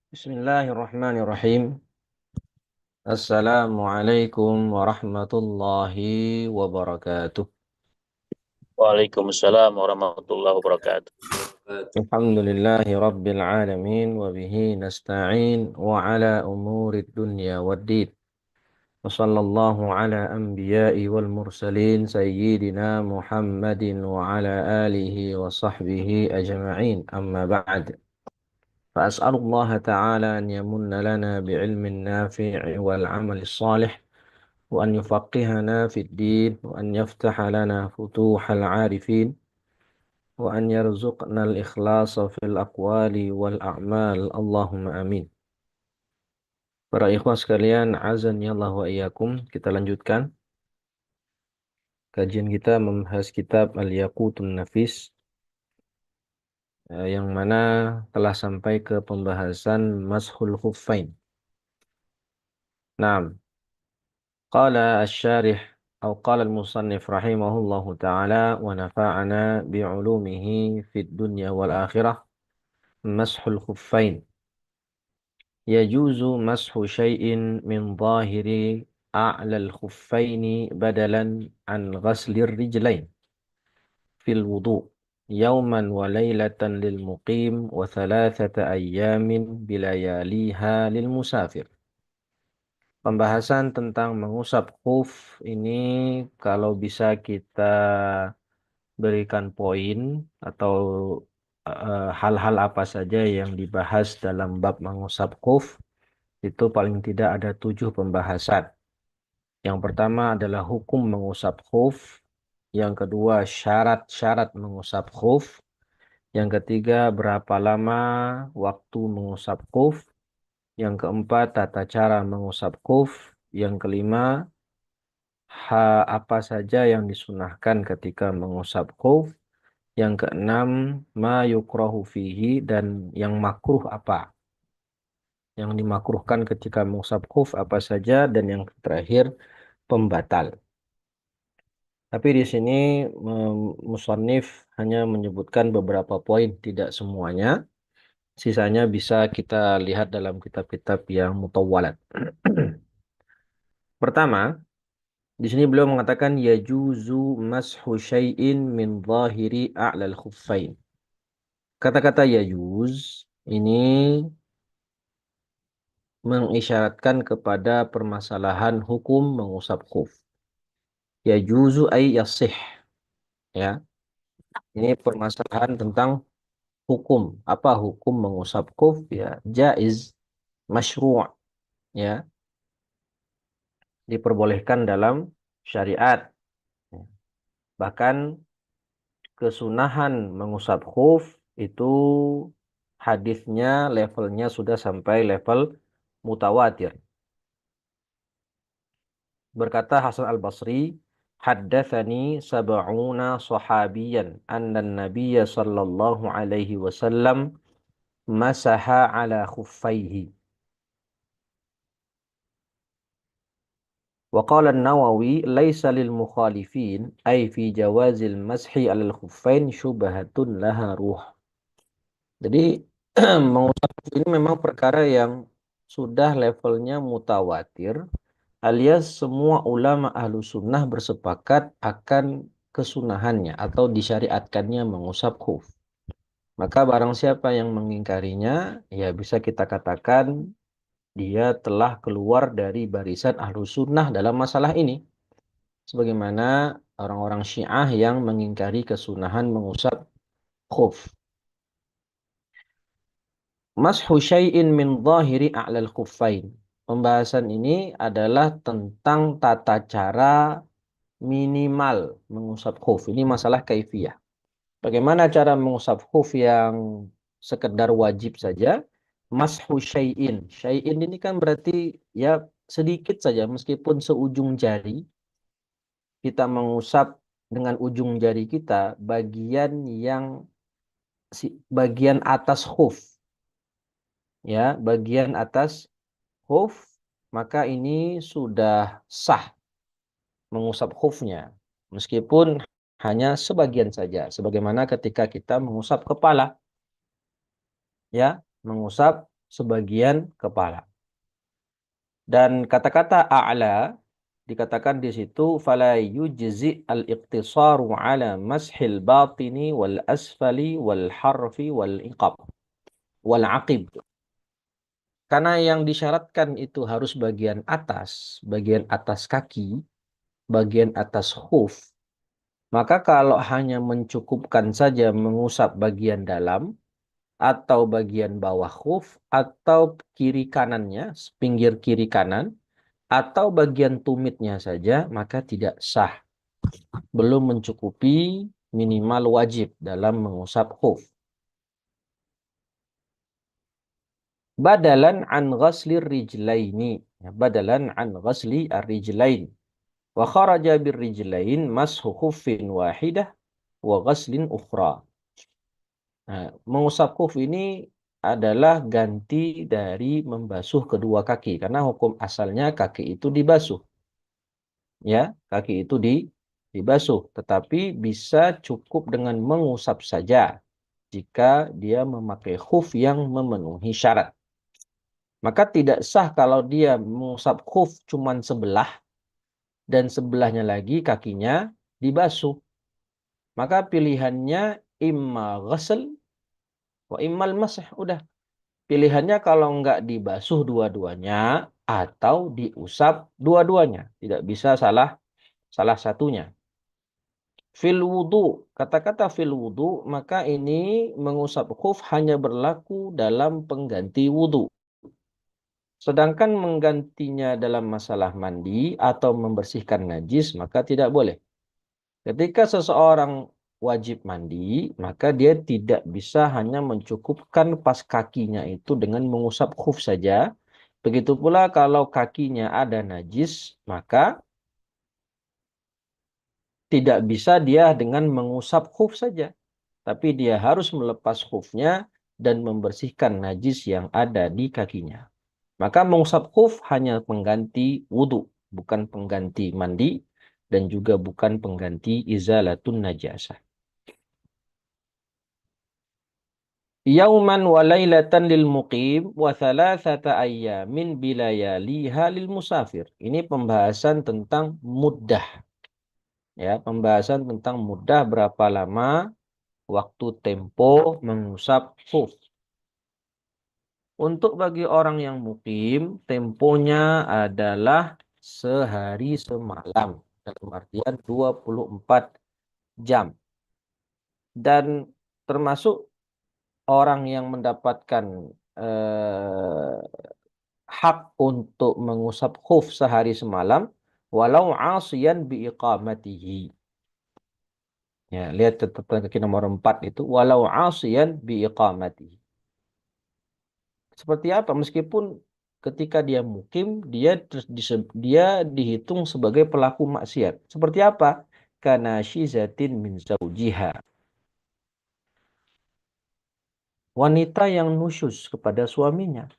Bismillahirrahmanirrahim. Assalamualaikum warahmatullahi wabarakatuh. Waalaikumsalam warahmatullahi wabarakatuh. Alhamdulillahi rabbil alamin wa bihi nasta'in wa ala umurid dunya waddin. Wa sallallahu ala anbiya'i wal mursalin sayyidina Muhammadin wa ala alihi wa sahbihi ajma'in. Amma ba'd. فأسأل الله تعالى أن يمن لنا بعلم نافع والعمل الصالح وأن يفقهنا في الدين وأن يفتح لنا فتوح العارفين وأن يرزقنا الإخلاص في الأقوال والأعمال اللهم آمين. Para ikhwah sekalian, azan ya Allah wa iyyakum. Kita lanjutkan kajian kita membahas kitab Al-Yaqutun Nafis, yang mana telah sampai ke pembahasan Mashul Khuffain. Nah, qala asy-syarih أو قال المصنف رحمه الله تعالى ونفعنا بعلومه في الدنيا والآخرة مسح الخفين يجوز مسح شيء من ظاهر أعلى الخفين بدلا عن غسل الرجلين في الوضوء يوما وليلة للمقيم وثلاثة أيام بلياليها للمسافر. Pembahasan tentang mengusap khuf ini kalau bisa kita berikan poin atau hal-hal apa saja yang dibahas dalam bab mengusap khuf itu paling tidak ada 7 pembahasan. Yang pertama adalah hukum mengusap khuf, yang kedua syarat-syarat mengusap khuf, yang ketiga berapa lama waktu mengusap khuf, yang keempat tata cara mengusap khuf, yang kelima apa saja yang disunahkan ketika mengusap khuf, yang keenam ma yukrahu fihi, dan yang makruh apa. Yang dimakruhkan ketika mengusap khuf apa saja, dan yang terakhir pembatal. Tapi di sini musannif hanya menyebutkan beberapa poin, tidak semuanya. Sisanya bisa kita lihat dalam kitab-kitab yang mutawwalat. Pertama, di sini beliau mengatakan yajuzu mashu syai'in min zahiri a'lal khuffain. Kata-kata yajuz ini mengisyaratkan kepada permasalahan hukum mengusap khuf. Yajuzu ay yasih, ya. Ini permasalahan tentang hukum. Apa hukum mengusap khuf? Ya, jaiz, masyru', ya. Diperbolehkan dalam syariat. Bahkan kesunahan mengusap khuf itu hadisnya levelnya sudah sampai level mutawatir. Berkata Hasan Al-Basri, haddatsani sab'una sahabiyan anna an-nabiyya sallallahu alaihi wasallam masaha ala khuffaihi. Wa qala an-Nawawi laisa lil mukhalifin ay fi jawazil mashi ala al-khuffain syubhatun laha ruh. Jadi mengusap ini memang perkara yang sudah levelnya mutawatir, alias semua ulama ahlu sunnah bersepakat akan kesunahannya atau disyariatkannya mengusap khuf. Maka barang siapa yang mengingkarinya, ya bisa kita katakan dia telah keluar dari barisan ahlu sunnah dalam masalah ini. Sebagaimana orang-orang Syiah yang mengingkari kesunahan mengusap khuf. Mashu syai'in min zahiri a'lal khuffain. Pembahasan ini adalah tentang tata cara minimal mengusap khuf. Ini masalah kaifiyah. Bagaimana cara mengusap khuf yang sekedar wajib saja? Mashu syai'in. Syai'in ini kan berarti ya sedikit saja, meskipun seujung jari. Kita mengusap dengan ujung jari kita bagian yang bagian atas khuf. Ya, bagian atas khuf, maka ini sudah sah mengusap khufnya. Meskipun hanya sebagian saja. Sebagaimana ketika kita mengusap kepala. Ya, mengusap sebagian kepala. Dan kata-kata a'la dikatakan di situ fala yujzi al-iqtisaru ala mashil batini wal asfali wal harfi wal iqab wal aqib. Karena yang disyaratkan itu harus bagian atas kaki, bagian atas khuf. Maka kalau hanya mencukupkan saja mengusap bagian dalam atau bagian bawah khuf atau kiri kanannya, pinggir kiri kanan atau bagian tumitnya saja, maka tidak sah. Belum mencukupi minimal wajib dalam mengusap khuf. Badalan an ghasli rijlaini. Badalan an ghasli ar-rijlain. Wa kharaja bir-rijlain mashu khuffin wahidah wa ghaslin ukhra. Nah, mengusap khuf ini adalah ganti dari membasuh kedua kaki. Karena hukum asalnya kaki itu dibasuh. Ya, kaki itu dibasuh. Tetapi bisa cukup dengan mengusap saja jika dia memakai khuf yang memenuhi syarat. Maka tidak sah kalau dia mengusap khuf cuman sebelah dan sebelahnya lagi kakinya dibasuh. Maka pilihannya imma ghasl wa immal masih. Udah. Pilihannya kalau enggak dibasuh dua-duanya atau diusap dua-duanya. Tidak bisa salah satunya. Fil wudu, kata-kata fil wudu, maka ini mengusap khuf hanya berlaku dalam pengganti wudu. Sedangkan menggantinya dalam masalah mandi atau membersihkan najis, maka tidak boleh. Ketika seseorang wajib mandi, maka dia tidak bisa hanya mencukupkan pas kakinya itu dengan mengusap khuf saja. Begitu pula kalau kakinya ada najis, maka tidak bisa dia dengan mengusap khuf saja. Tapi dia harus melepas khufnya dan membersihkan najis yang ada di kakinya. Maka mengusap khuf hanya pengganti wudhu, bukan pengganti mandi, dan juga bukan pengganti izalatun najasah. Yauman wa lailatan lil muqim wa thalathata ayyamin bilayaliha lil musafir. Ini pembahasan tentang muddah. Ya, pembahasan tentang muddah berapa lama waktu tempo mengusap khuf. Untuk bagi orang yang mukim, temponya adalah sehari semalam. Dalam artian 24 jam. Dan termasuk orang yang mendapatkan eh, hak untuk mengusap khuf sehari semalam, walau asiyan biiqamatihi. Ya, lihat catatan kaki nomor 4 itu, walau asiyan biiqamatihi. Seperti apa? Meskipun ketika dia mukim, dia dihitung sebagai pelaku maksiat. Seperti apa? Kana syizatin min zaujiha. Wanita yang nusyuz kepada suaminya.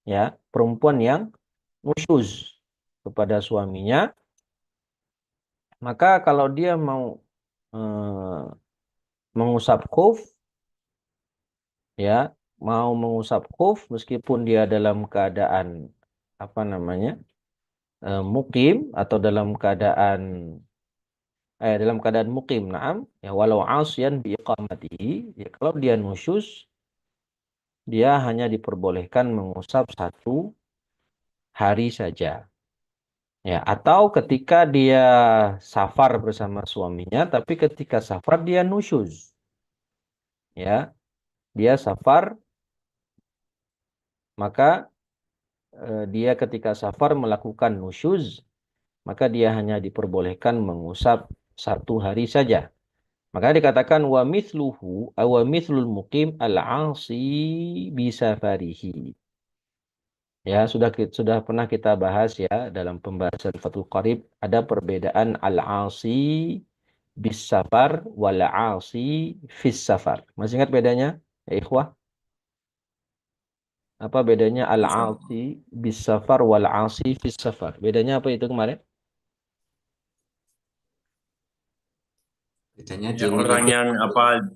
Ya, perempuan yang nusyuz kepada suaminya. Maka kalau dia mau eh, mengusap khuf, ya, mau mengusap khuf meskipun dia dalam keadaan apa namanya? Mukim atau dalam keadaan mukim, na'am, ya walau asyan bi iqamatihi, ya kalau dia nusyus, dia hanya diperbolehkan mengusap satu hari saja. Ya, atau ketika dia safar bersama suaminya, tapi ketika safar dia nusyuz. Ya, dia safar, maka dia ketika safar melakukan nusyuz, maka dia hanya diperbolehkan mengusap satu hari saja. Maka dikatakan wa mithluhu wa mithlul muqim al-'asi bi safarihi. Ya, sudah pernah kita bahas ya dalam pembahasan Fathul Qarib, ada perbedaan al-'asi bis safar wal 'asi fis safar. Masih ingat bedanya? Ya, ikhwah. Apa bedanya al-'asi bis safar wal 'asi fis safar? Bedanya apa itu kemarin? Ceritanya Ya, jin orang itu yang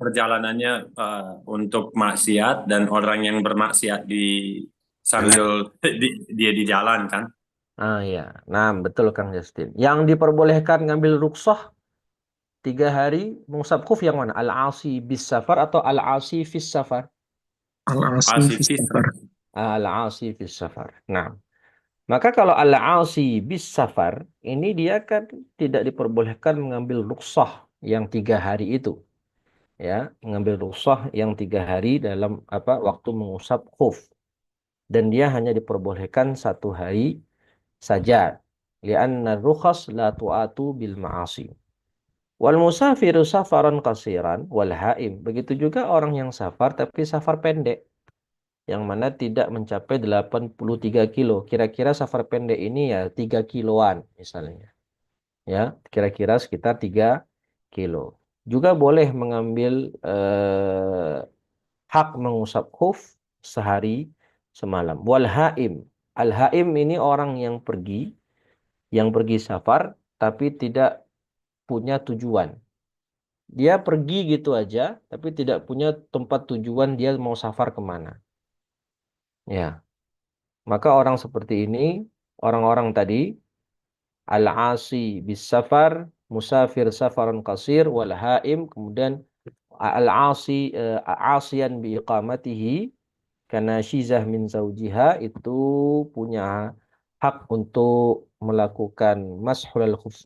perjalanannya untuk maksiat dan orang yang bermaksiat di jalan. sambil dia di jalan kan. Ah ya, nah betul Kang Justin. Yang diperbolehkan ngambil rukhsah 3 hari mengusap khuf yang mana? Al-asi bis safar atau al-asi fis safar? Al-Asi fi Asifis. safar. Al-asi fis safar. Nah, maka kalau al-asi bis safar ini dia kan tidak diperbolehkan mengambil rukhsah yang 3 hari itu, ya, mengambil rukhsah yang 3 hari dalam waktu mengusap khuf, dan dia hanya diperbolehkan 1 hari saja. Lianna rukhas la tu'atu bil ma'asi. Wal musafiru safaran qasiran wal haim. Begitu juga orang yang safar tapi safar pendek, yang mana tidak mencapai 83 kilo. Kira-kira safar pendek ini ya 3 kiloan misalnya. Ya, kira-kira sekitar 3 kilo. Juga boleh mengambil hak mengusap khuf sehari semalam. Wal haim. Al haim ini orang yang pergi safar tapi tidak punya tujuan. Dia pergi gitu aja, tapi tidak punya tempat tujuan dia mau safar kemana. Ya, maka orang seperti ini, orang-orang tadi, al-asi bis safar, musafir safaran qasir, wal haim, kemudian al-asi, asian bi iqamatihi, karena syizah min zaujiha, itu punya hak untuk melakukan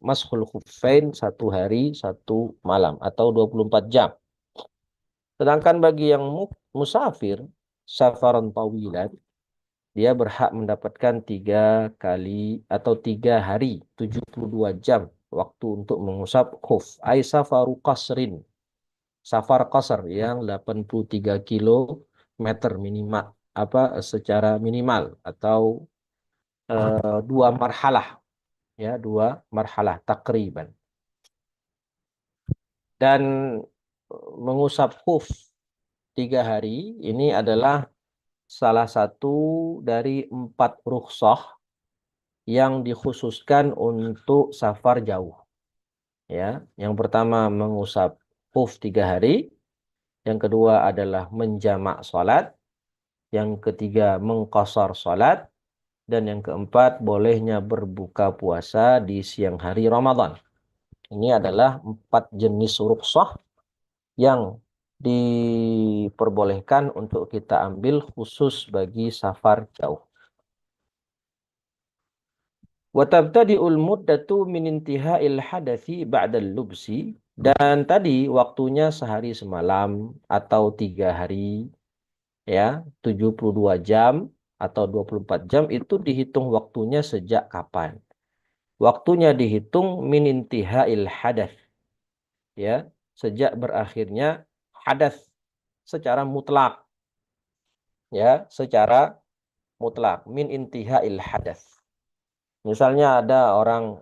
mashul khuffain 1 hari 1 malam atau 24 jam. Sedangkan bagi yang musafir, safaran tawilan, dia berhak mendapatkan 3 kali atau 3 hari 72 jam waktu untuk mengusap khuf. Ai safaru qasrin. Safar qasr yang 83 kilometer minimal, secara minimal, atau 2 marhalah, ya, 2 marhalah takriban. Dan mengusap khuf 3 hari ini adalah salah satu dari 4 rukhsah yang dikhususkan untuk safar jauh. Ya, yang pertama mengusap khuf 3 hari, yang kedua adalah menjamak sholat, yang ketiga mengqasar sholat, dan yang keempat bolehnya berbuka puasa di siang hari Ramadan. Ini adalah 4 jenis rukhsah yang diperbolehkan untuk kita ambil khusus bagi safar jauh. Wa tabtadi'ul muddatu min intiha'il hadathi ba'dal lubsi. Dan tadi waktunya sehari semalam atau 3 hari, ya, 72 jam atau 24 jam itu dihitung waktunya sejak kapan? Waktunya dihitung min intiha'il hadath, ya, sejak berakhirnya hadas secara mutlak, ya, secara mutlak, min intiha'il hadas. Misalnya ada orang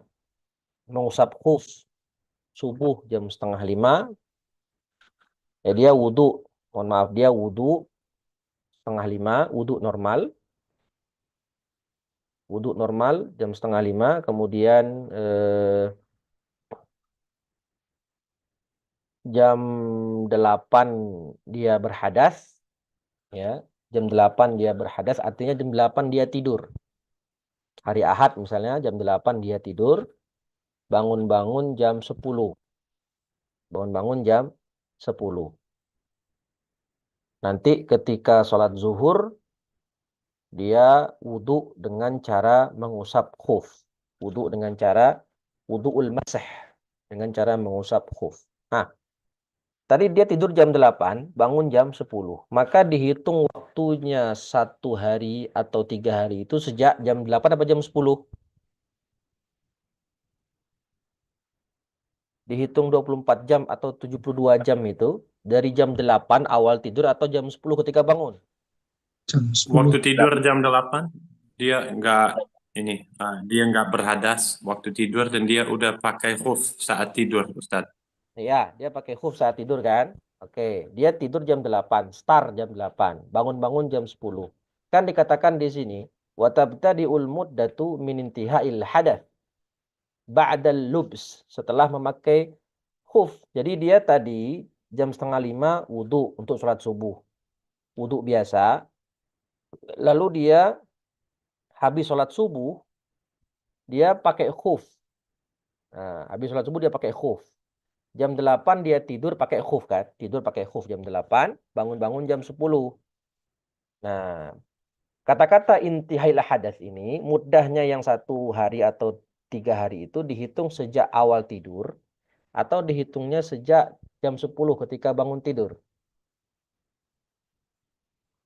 mengusap khuf subuh jam 4:30, ya dia wudhu, mohon maaf, dia wudhu 4:30, wudhu normal jam 4:30, kemudian jam 8 dia berhadas, ya, jam 8 dia berhadas, artinya jam 8 dia tidur. Hari Ahad misalnya jam 8 dia tidur, bangun-bangun jam 10. Bangun-bangun jam 10. Nanti ketika sholat zuhur, dia wudhu dengan cara mengusap khuf. Wudhu dengan cara wudhu'ul masih, dengan cara mengusap khuf. Nah, tadi dia tidur jam 8, bangun jam 10. Maka dihitung waktunya 1 hari atau 3 hari itu sejak jam 8 apa jam 10? Dihitung 24 jam atau 72 jam itu dari jam 8 awal tidur atau jam 10 ketika bangun. Jam Waktu 10. tidur jam 8 dia dia nggak berhadas waktu tidur dan dia udah pakai khuf saat tidur, Ustaz. Ya, dia pakai khuf saat tidur kan. Oke, dia tidur jam 8, start jam 8, bangun-bangun jam 10. Kan dikatakan di sini, wa tabtadi'ul muddatu min intiha'il hadath ba'dal lubs, setelah memakai khuf. Jadi dia tadi jam 4:30 wudhu untuk sholat subuh. Wudhu biasa. Lalu dia habis sholat subuh, dia pakai khuf. Nah, habis sholat subuh dia pakai khuf. Jam 8 dia tidur pakai khuf kan. Tidur pakai khuf jam 8, bangun-bangun jam 10. Nah, kata-kata intihail hadas ini, mudahnya yang 1 hari atau 3 hari itu dihitung sejak awal tidur, atau dihitungnya sejak jam 10 ketika bangun tidur.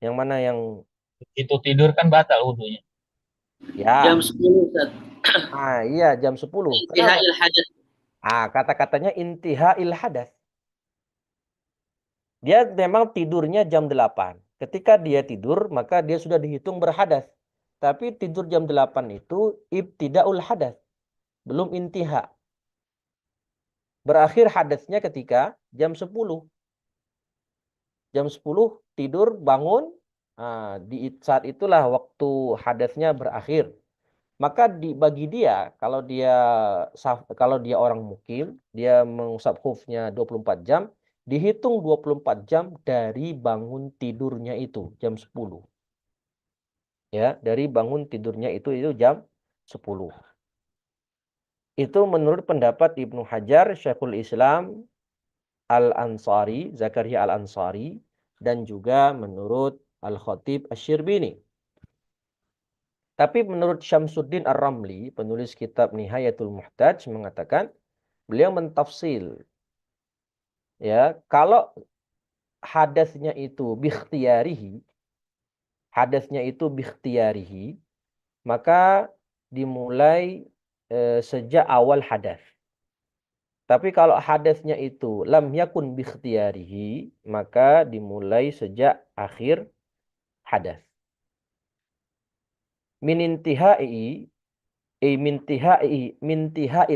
Yang mana yang Itu tidur kan batal wudhunya. ya? Jam 10 Ustaz. Iya jam 10. Kenapa? Intihail hadas. Kata-katanya intihail hadas. Dia memang tidurnya jam 8. Ketika dia tidur, maka dia sudah dihitung berhadas. Tapi tidur jam 8 itu ibtidaul hadas. Belum intiha. Berakhir hadasnya ketika jam 10. Jam 10 tidur, bangun. Di saat itulah waktu hadasnya berakhir. Maka bagi dia, kalau dia orang mukim, dia mengusap khufnya 24 jam, dihitung 24 jam dari bangun tidurnya itu, jam 10. Ya, dari bangun tidurnya itu jam 10. Itu menurut pendapat Ibnu Hajar, Syekhul Islam Al-Ansari, Zakaria Al-Ansari, dan juga menurut Al-Khatib Asy-Syirbini. Tapi menurut Syamsuddin Ar-Ramli, penulis kitab Nihayatul Muhtaj, mengatakan, beliau mentafsil. Ya, kalau hadasnya itu bikhtiyarihi, maka dimulai sejak awal hadas. Tapi kalau hadasnya itu lam yakun bikhtiyarihi, maka dimulai sejak akhir hadas. Mintihail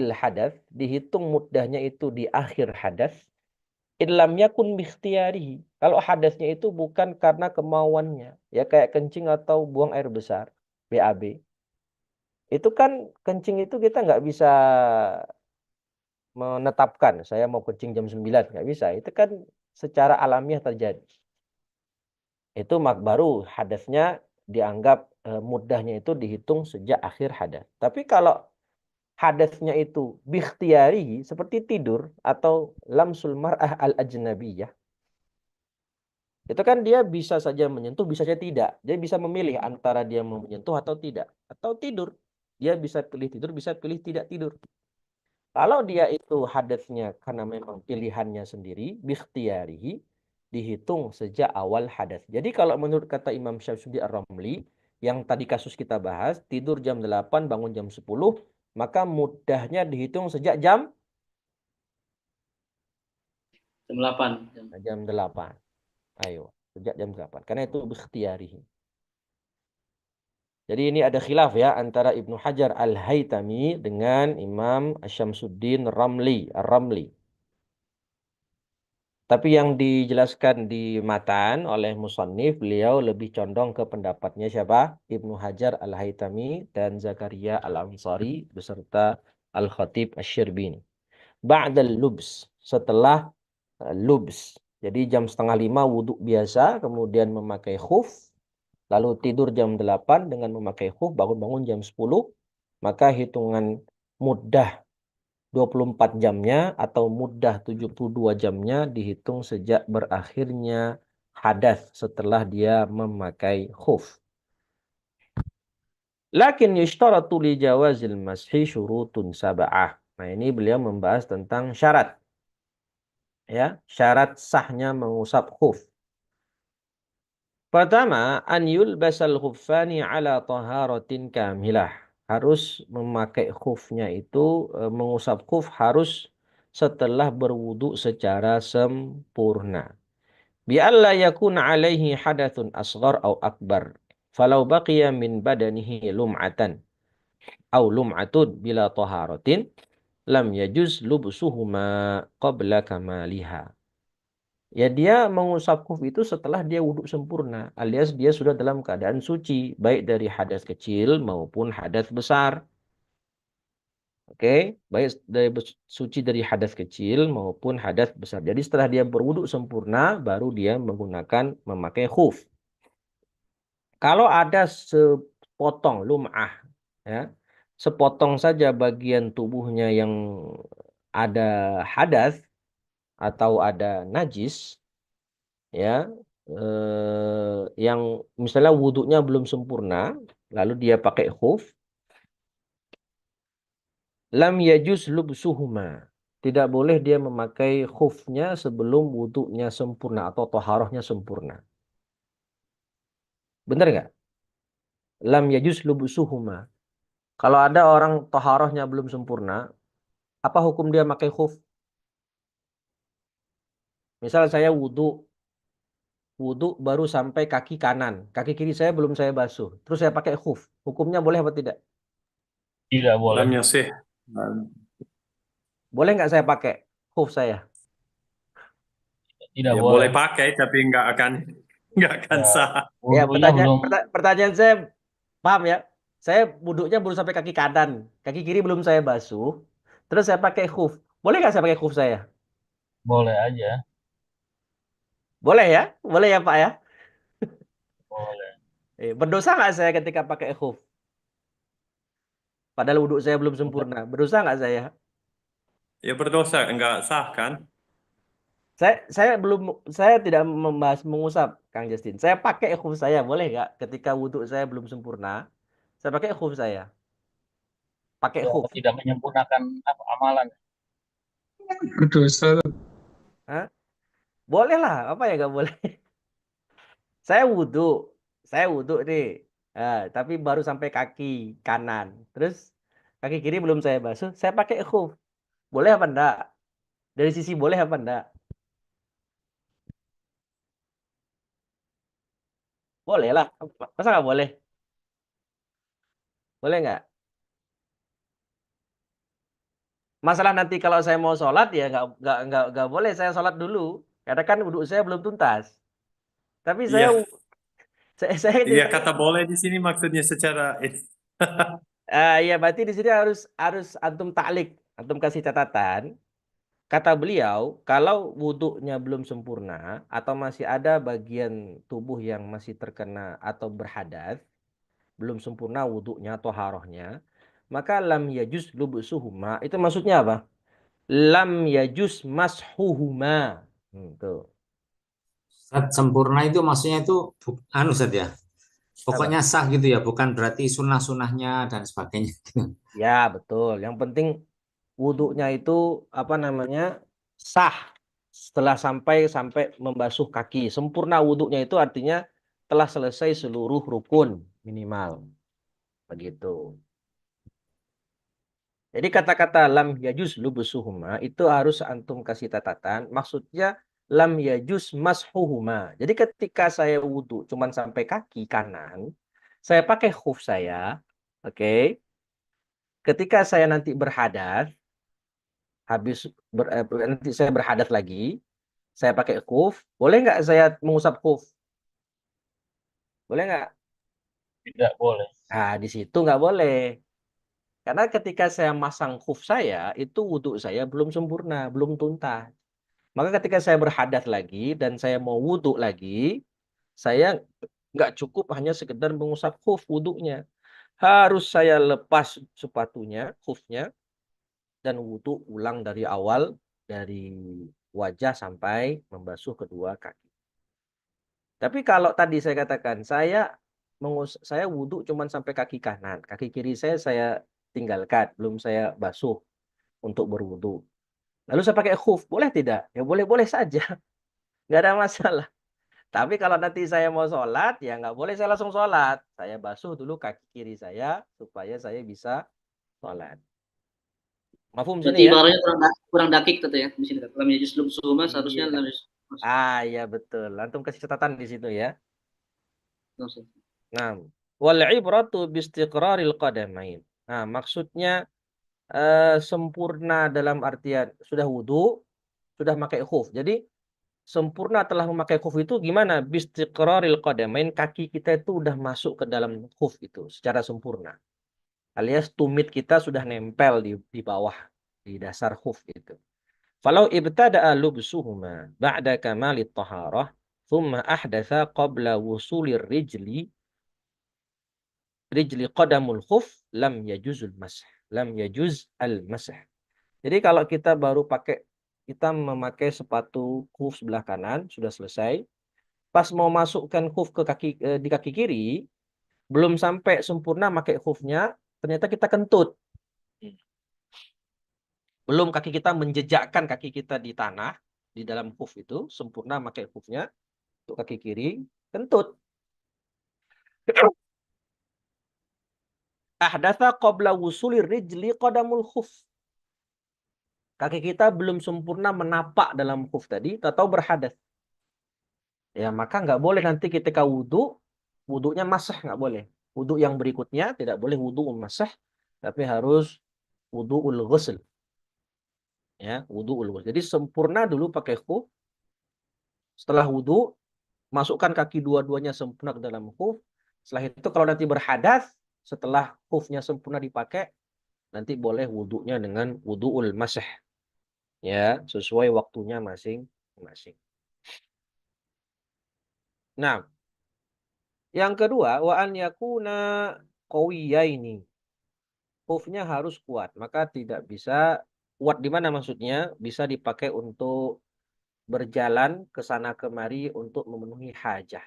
hadas, dihitung muddahnya itu di akhir hadas. Illam yakun bikhtiyarihi. Kalau hadasnya itu bukan karena kemauannya, ya kayak kencing atau buang air besar, BAB. Itu kan kencing itu kita nggak bisa menetapkan, saya mau kencing jam 9, nggak bisa. Itu kan secara alamiah terjadi. Itu baru hadasnya dianggap muddahnya itu dihitung sejak akhir hadas. Tapi kalau hadasnya itu bikhtiyari seperti tidur atau lamsul mar'ah al-ajnabiyah, itu kan dia bisa saja menyentuh, bisa saja tidak. Dia bisa memilih antara dia mau menyentuh atau tidak. Atau tidur. Dia bisa pilih tidur, bisa pilih tidak tidur. Kalau dia itu hadasnya karena memang pilihannya sendiri, bikhtiyarihi, dihitung sejak awal hadas. Jadi kalau menurut kata Imam Syamsuddin Ar-Ramli, yang tadi kasus kita bahas, tidur jam 8, bangun jam 10, maka muddahnya dihitung sejak jam 8. Jam 8. Ayo, sejak jam 8. Karena itu bikhtiyarihi. Jadi ini ada khilaf ya antara Ibnu Hajar Al-Haytami dengan Imam Syamsuddin Ar-Ramli. Tapi yang dijelaskan di matan oleh musannif, beliau lebih condong ke pendapatnya siapa? Ibnu Hajar Al-Haytami dan Zakaria Al-Ansari beserta Al-Khatib Asy-Syirbini. Ba'dal lubs, setelah lubs. Jadi jam 4:30 wudhu biasa, kemudian memakai khuf, lalu tidur jam 8 dengan memakai khuf, bangun-bangun jam 10, maka hitungan muddah 24 jamnya atau muddah 72 jamnya dihitung sejak berakhirnya hadas setelah dia memakai khuf. Lakin yushtaratu li jawazil mashi syurutun sab'ah. Nah, ini beliau membahas tentang syarat. Ya, syarat sahnya mengusap khuf. Pertama, an yulbasal khuffani ala taharatin kamilah. Harus memakai khufnya itu, mengusap khuf harus setelah berwudu secara sempurna. Bi'alla yakuna alaihi hadathun asghar au akbar. Falau baqiya min badanihi lum'atan au lum'atun bila taharatin lam yajuz lubsuhuma qabla kamaliha. Ya dia mengusap khuf itu setelah dia wudhu sempurna, alias dia sudah dalam keadaan suci, baik dari hadas kecil maupun hadas besar. Oke, baik dari suci dari hadas kecil maupun hadas besar. Jadi setelah dia berwudu sempurna, baru dia memakai khuf. Kalau ada sepotong lum'ah, ya, sepotong saja bagian tubuhnya yang ada hadas atau ada najis, ya, yang misalnya wudhunya belum sempurna, lalu dia pakai khuf, lam yajuz lubsuhuma. Tidak boleh dia memakai khufnya sebelum wudhunya sempurna atau toharohnya sempurna. Benar nggak? Lam yajuz lubsuhuma. Kalau ada orang toharohnya belum sempurna, apa hukum dia pakai khuf? Misal saya wudhu baru sampai kaki kanan, kaki kiri saya belum saya basuh, terus saya pakai khuf, hukumnya boleh apa tidak? Tidak boleh. Lam yasih. Boleh nggak saya pakai khuf saya? Tidak Ya boleh. boleh pakai tapi nggak akan Ya, sah. Ya, wudhunya belum. pertanyaan saya paham ya. Saya wudhunya baru sampai kaki kanan, kaki kiri belum saya basuh, terus saya pakai khuf. Boleh nggak saya pakai khuf saya? Boleh aja. Boleh ya? Boleh ya Pak ya? Boleh. Berdosa nggak saya ketika pakai khuf? Padahal wudhu saya belum sempurna. Berdosa nggak saya? Ya berdosa, nggak sah kan? Saya tidak membahas mengusap, Kang Justin. Saya pakai khuf saya, boleh nggak? Ketika wudhu saya belum sempurna, saya pakai khuf saya. Pakai Ya, khuf. tidak menyempurnakan amalan. Berdosa. Hah? Boleh lah, apa ya nggak boleh? Saya wudhu, nih, tapi baru sampai kaki kanan. Terus kaki kiri belum saya basuh, saya pakai khuf. Boleh apa enggak? Dari sisi boleh apa enggak? Boleh lah. Masa nggak boleh? Boleh nggak? Masalah nanti kalau saya mau sholat ya nggak boleh saya sholat dulu. Karena kan wudhu saya belum tuntas. Tapi Iya, saya di iya sini, kata boleh di sini maksudnya secara ya berarti di sini harus antum taklik, antum kasih catatan. Kata beliau, kalau wudhunya belum sempurna atau masih ada bagian tubuh yang masih terkena atau berhadas, belum sempurna wudhunya atau harohnya, maka lam yajuz lubusuhuma. Itu maksudnya apa? Lam yajuz mashuhuma. Tuh. Zat sempurna itu maksudnya itu anu Zat ya. Pokoknya Apa? sah gitu ya, bukan berarti sunnah-sunnahnya dan sebagainya. Ya, betul. Yang penting wudhunya itu apa namanya? Sah setelah sampai membasuh kaki. Sempurna wudhunya itu artinya telah selesai seluruh rukun minimal. Begitu. Jadi kata-kata lam yajuz lubusuhuma itu harus antum kasih catatan. Maksudnya lam yajuz mashuhuma. Jadi ketika saya wudhu cuman sampai kaki kanan, saya pakai khuf saya, oke. Ketika saya nanti berhadas, nanti saya berhadas lagi, saya pakai khuf, boleh nggak saya mengusap khuf? Boleh nggak? Tidak boleh. Nah, di situ nggak boleh. Karena ketika saya masang khuf saya, itu wudhu saya belum sempurna, belum tuntas. Maka ketika saya berhadas lagi dan saya mau wudhu lagi, saya nggak cukup hanya sekedar mengusap khuf wudhunya. Harus saya lepas sepatunya, khufnya, dan wudhu ulang dari awal, dari wajah sampai membasuh kedua kaki. Tapi kalau tadi saya katakan, saya wudhu cuma sampai kaki kanan. Kaki kiri saya tinggalkan, belum saya basuh untuk berwudhu. Lalu saya pakai khuf, boleh tidak? Ya boleh-boleh saja, nggak ada masalah. Tapi kalau nanti saya mau sholat, ya nggak boleh saya langsung sholat. Saya basuh dulu kaki kiri saya, supaya saya bisa sholat. Mafhum Berarti sini ya? ibaratnya kurang dakik tuh ya di sini. Lam yajuz lubusuhuma seharusnya Iya. lam yajuz. Iya betul. Antum kasih catatan di situ ya. Langsung. Nah, wal ibratu bistiqraril qadamain. Nah, maksudnya sempurna dalam artian sudah wudhu, sudah pakai khuf. Jadi sempurna telah memakai khuf itu gimana? Bistiqraril qadamain, kaki kita itu udah masuk ke dalam khuf itu secara sempurna. alias tumit kita sudah nempel di bawah, di dasar khuf itu. Falau ibtada'a lubsuhuma ba'da kamalit taharah, thumma ahdatha qabla wusulir rijli qadamul khuf, lam yajuzul masah. Lam yajuz al-masah. Jadi kalau kita kita memakai sepatu khuf sebelah kanan, sudah selesai. Pas mau masukkan khuf di kaki kiri, belum sampai sempurna pakai khufnya, ternyata kita kentut. Belum kaki kita menjejakkan kaki kita di tanah, di dalam khuf itu, sempurna pakai khufnya, untuk kaki kiri, kentut. Ahdatha qabla wusulir rijli qadamul khuf. Kaki kita belum sempurna menapak dalam khuf tadi, atau berhadas. Ya, maka nggak boleh nanti ketika wudunya masah, nggak boleh. Wudu yang berikutnya tidak boleh wudu masah, tapi harus wudu'ul ghusl. Ya, wudu'ul ghusl. Jadi sempurna dulu pakai khuf. Setelah wudu, masukkan kaki dua-duanya sempurna ke dalam khuf. Setelah itu kalau nanti berhadas, setelah khufnya sempurna dipakai, nanti boleh wudunya dengan wudu'ul masah. Ya, sesuai waktunya masing-masing. Nah, yang kedua, wa an yakuna qawiyaini. Khufnya harus kuat, maka tidak bisa kuat di mana maksudnya? Bisa dipakai untuk berjalan ke sana kemari untuk memenuhi hajah.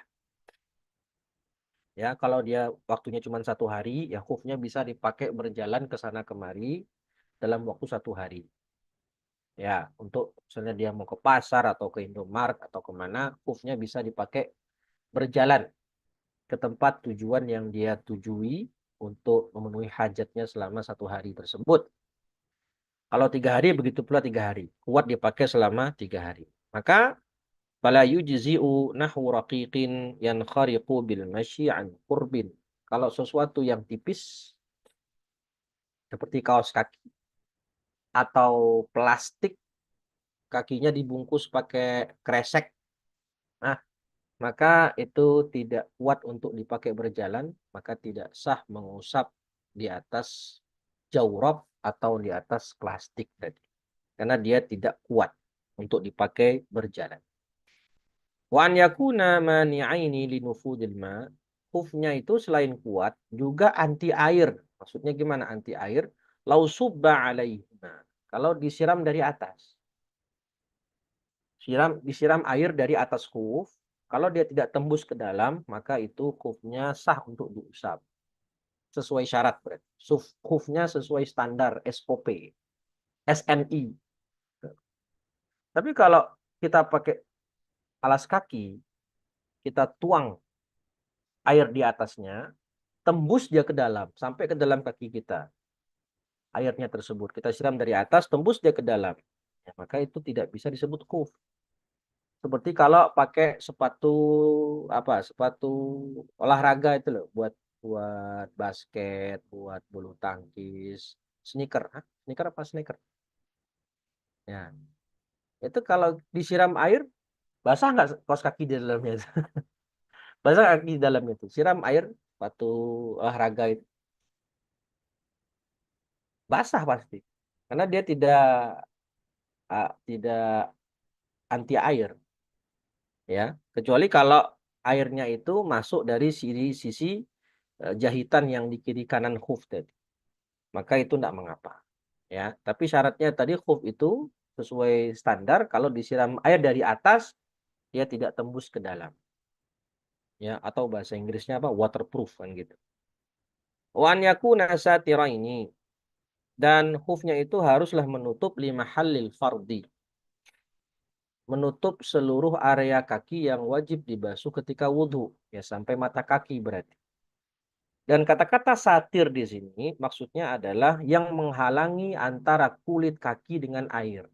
Ya, kalau dia waktunya cuma 1 hari, ya khufnya bisa dipakai berjalan ke sana kemari dalam waktu 1 hari. Ya, untuk misalnya dia mau ke pasar atau ke Indomaret atau kemana, khufnya bisa dipakai berjalan ke tempat tujuan yang dia tujui untuk memenuhi hajatnya selama 1 hari tersebut. Kalau 3 hari, begitu pula 3 hari. Kuat dipakai selama 3 hari. Maka, fala yujzi'u nahu raqiqin yankhariqu bil masyi an qurbin. Kalau sesuatu yang tipis, seperti kaos kaki, atau plastik, kakinya dibungkus pakai kresek, nah, maka itu tidak kuat untuk dipakai berjalan, maka tidak sah mengusap di atas jawrab atau di atas plastik tadi. Karena dia tidak kuat untuk dipakai berjalan. Wa an yakuna mani'aini linufudil ma. Khufnya itu selain kuat juga anti air. Maksudnya gimana anti air? Lau subba alaihima. Kalau disiram dari atas. Disiram air dari atas khuf. Kalau dia tidak tembus ke dalam, maka itu khufnya sah untuk diusap. Sesuai syarat berarti. Khufnya sesuai standar SOP. SNI. Tapi kalau kita pakai alas kaki, kita tuang air di atasnya, tembus dia ke dalam, sampai ke dalam kaki kita. Airnya tersebut, kita siram dari atas, tembus dia ke dalam. Ya, maka itu tidak bisa disebut khuf. Seperti kalau pakai sepatu olahraga itu loh, buat basket, buat bulu tangkis, sneaker. Sneaker apa sneaker? Ya. Itu kalau disiram air, basah nggak kaos kaki di dalamnya? Basah kaki di dalamnya itu. Siram air sepatu olahraga itu. Basah pasti. Karena dia tidak anti air. Ya, kecuali kalau airnya itu masuk dari sisi jahitan yang di kiri kanan khuf tadi. Maka itu tidak mengapa. Ya, tapi syaratnya tadi khuf itu sesuai standar, kalau disiram air dari atas dia tidak tembus ke dalam. Ya, atau bahasa Inggrisnya apa? Waterproof kan gitu. Wa an yakuna satiraini. Dan khufnya itu haruslah menutup lima halil fardi. Menutup seluruh area kaki yang wajib dibasuh ketika wudhu. Ya, sampai mata kaki berarti. Dan kata-kata satir di sini maksudnya adalah yang menghalangi antara kulit kaki dengan air.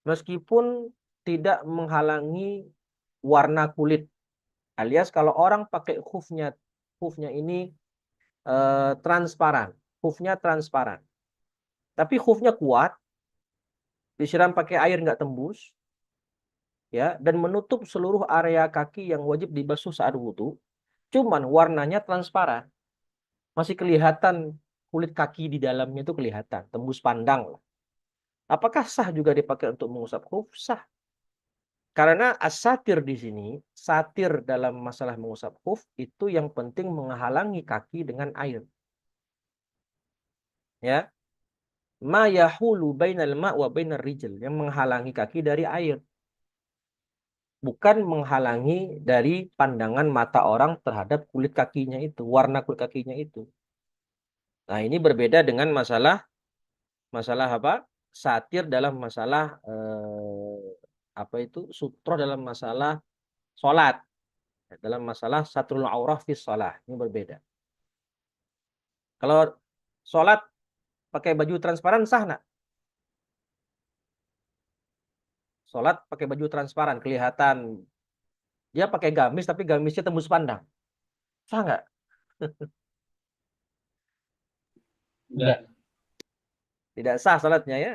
Meskipun tidak menghalangi warna kulit. Alias kalau orang pakai khufnya ini transparan. Khufnya transparan. Tapi khufnya kuat. Disiram pakai air nggak tembus. Ya, dan menutup seluruh area kaki yang wajib dibasuh saat wudhu, cuman warnanya transparan, masih kelihatan kulit kaki di dalamnya itu kelihatan, tembus pandang lah. Apakah sah juga dipakai untuk mengusap khuf? Sah. Karena as-satir di sini, satir dalam masalah mengusap khuf itu yang penting menghalangi kaki dengan air. Ya. Ma yahulu bainal ma' wa bainar rijl, yang menghalangi kaki dari air. Bukan menghalangi dari pandangan mata orang terhadap kulit kakinya itu, warna kulit kakinya itu. Nah, ini berbeda dengan masalah apa? Satir dalam masalah apa itu? Sutroh dalam masalah sholat. Dalam masalah satrul aurah fi shalah. Ini berbeda. Kalau sholat pakai baju transparan sah nggak? Sholat pakai baju transparan, kelihatan. Dia pakai gamis tapi gamisnya tembus pandang. Sah nggak? Enggak. Tidak sah sholatnya ya.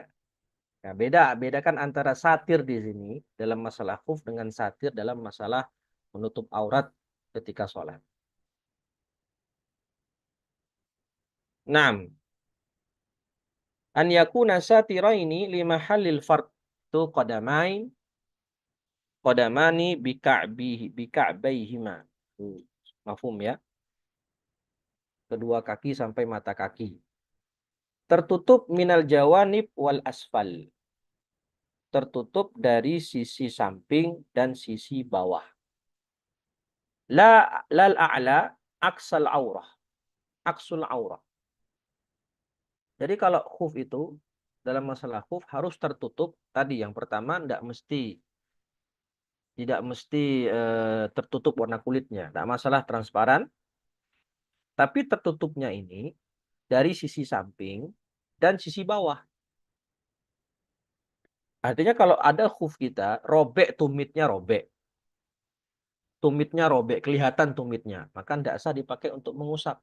Nah, bedakan antara satir di sini dalam masalah khuf dengan satir dalam masalah menutup aurat ketika sholat. 6. An yakuna satiraini li mahallil fard tu qadamani bika'baihima. Mafhum ya? Kedua kaki sampai mata kaki. Tertutup minal jawanib wal asfal. Tertutup dari sisi samping dan sisi bawah. Lal a'la aksul aurah. Jadi kalau khuf itu dalam masalah khuf harus tertutup tadi yang pertama tidak mesti tertutup warna kulitnya, tidak masalah transparan. Tapi tertutupnya ini dari sisi samping dan sisi bawah. Artinya kalau ada khuf kita robek tumitnya kelihatan tumitnya, maka tidak sah dipakai untuk mengusap.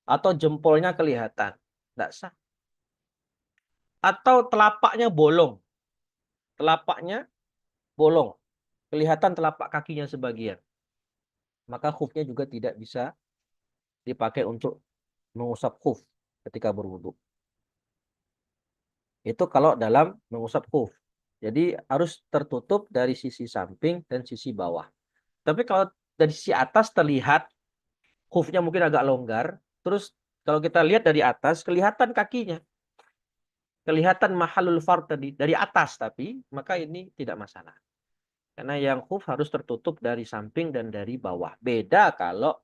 Atau jempolnya kelihatan, tidak sah. Atau telapaknya bolong, kelihatan telapak kakinya sebagian, maka khufnya juga tidak bisa dipakai untuk mengusap khuf ketika berwudu. Itu kalau dalam mengusap khuf. Jadi harus tertutup dari sisi samping dan sisi bawah. Tapi kalau dari sisi atas terlihat khufnya mungkin agak longgar, terus kalau kita lihat dari atas kelihatan kakinya. Kelihatan mahallul fard tadi dari atas, tapi maka ini tidak masalah. Karena yang khuf harus tertutup dari samping dan dari bawah. Beda kalau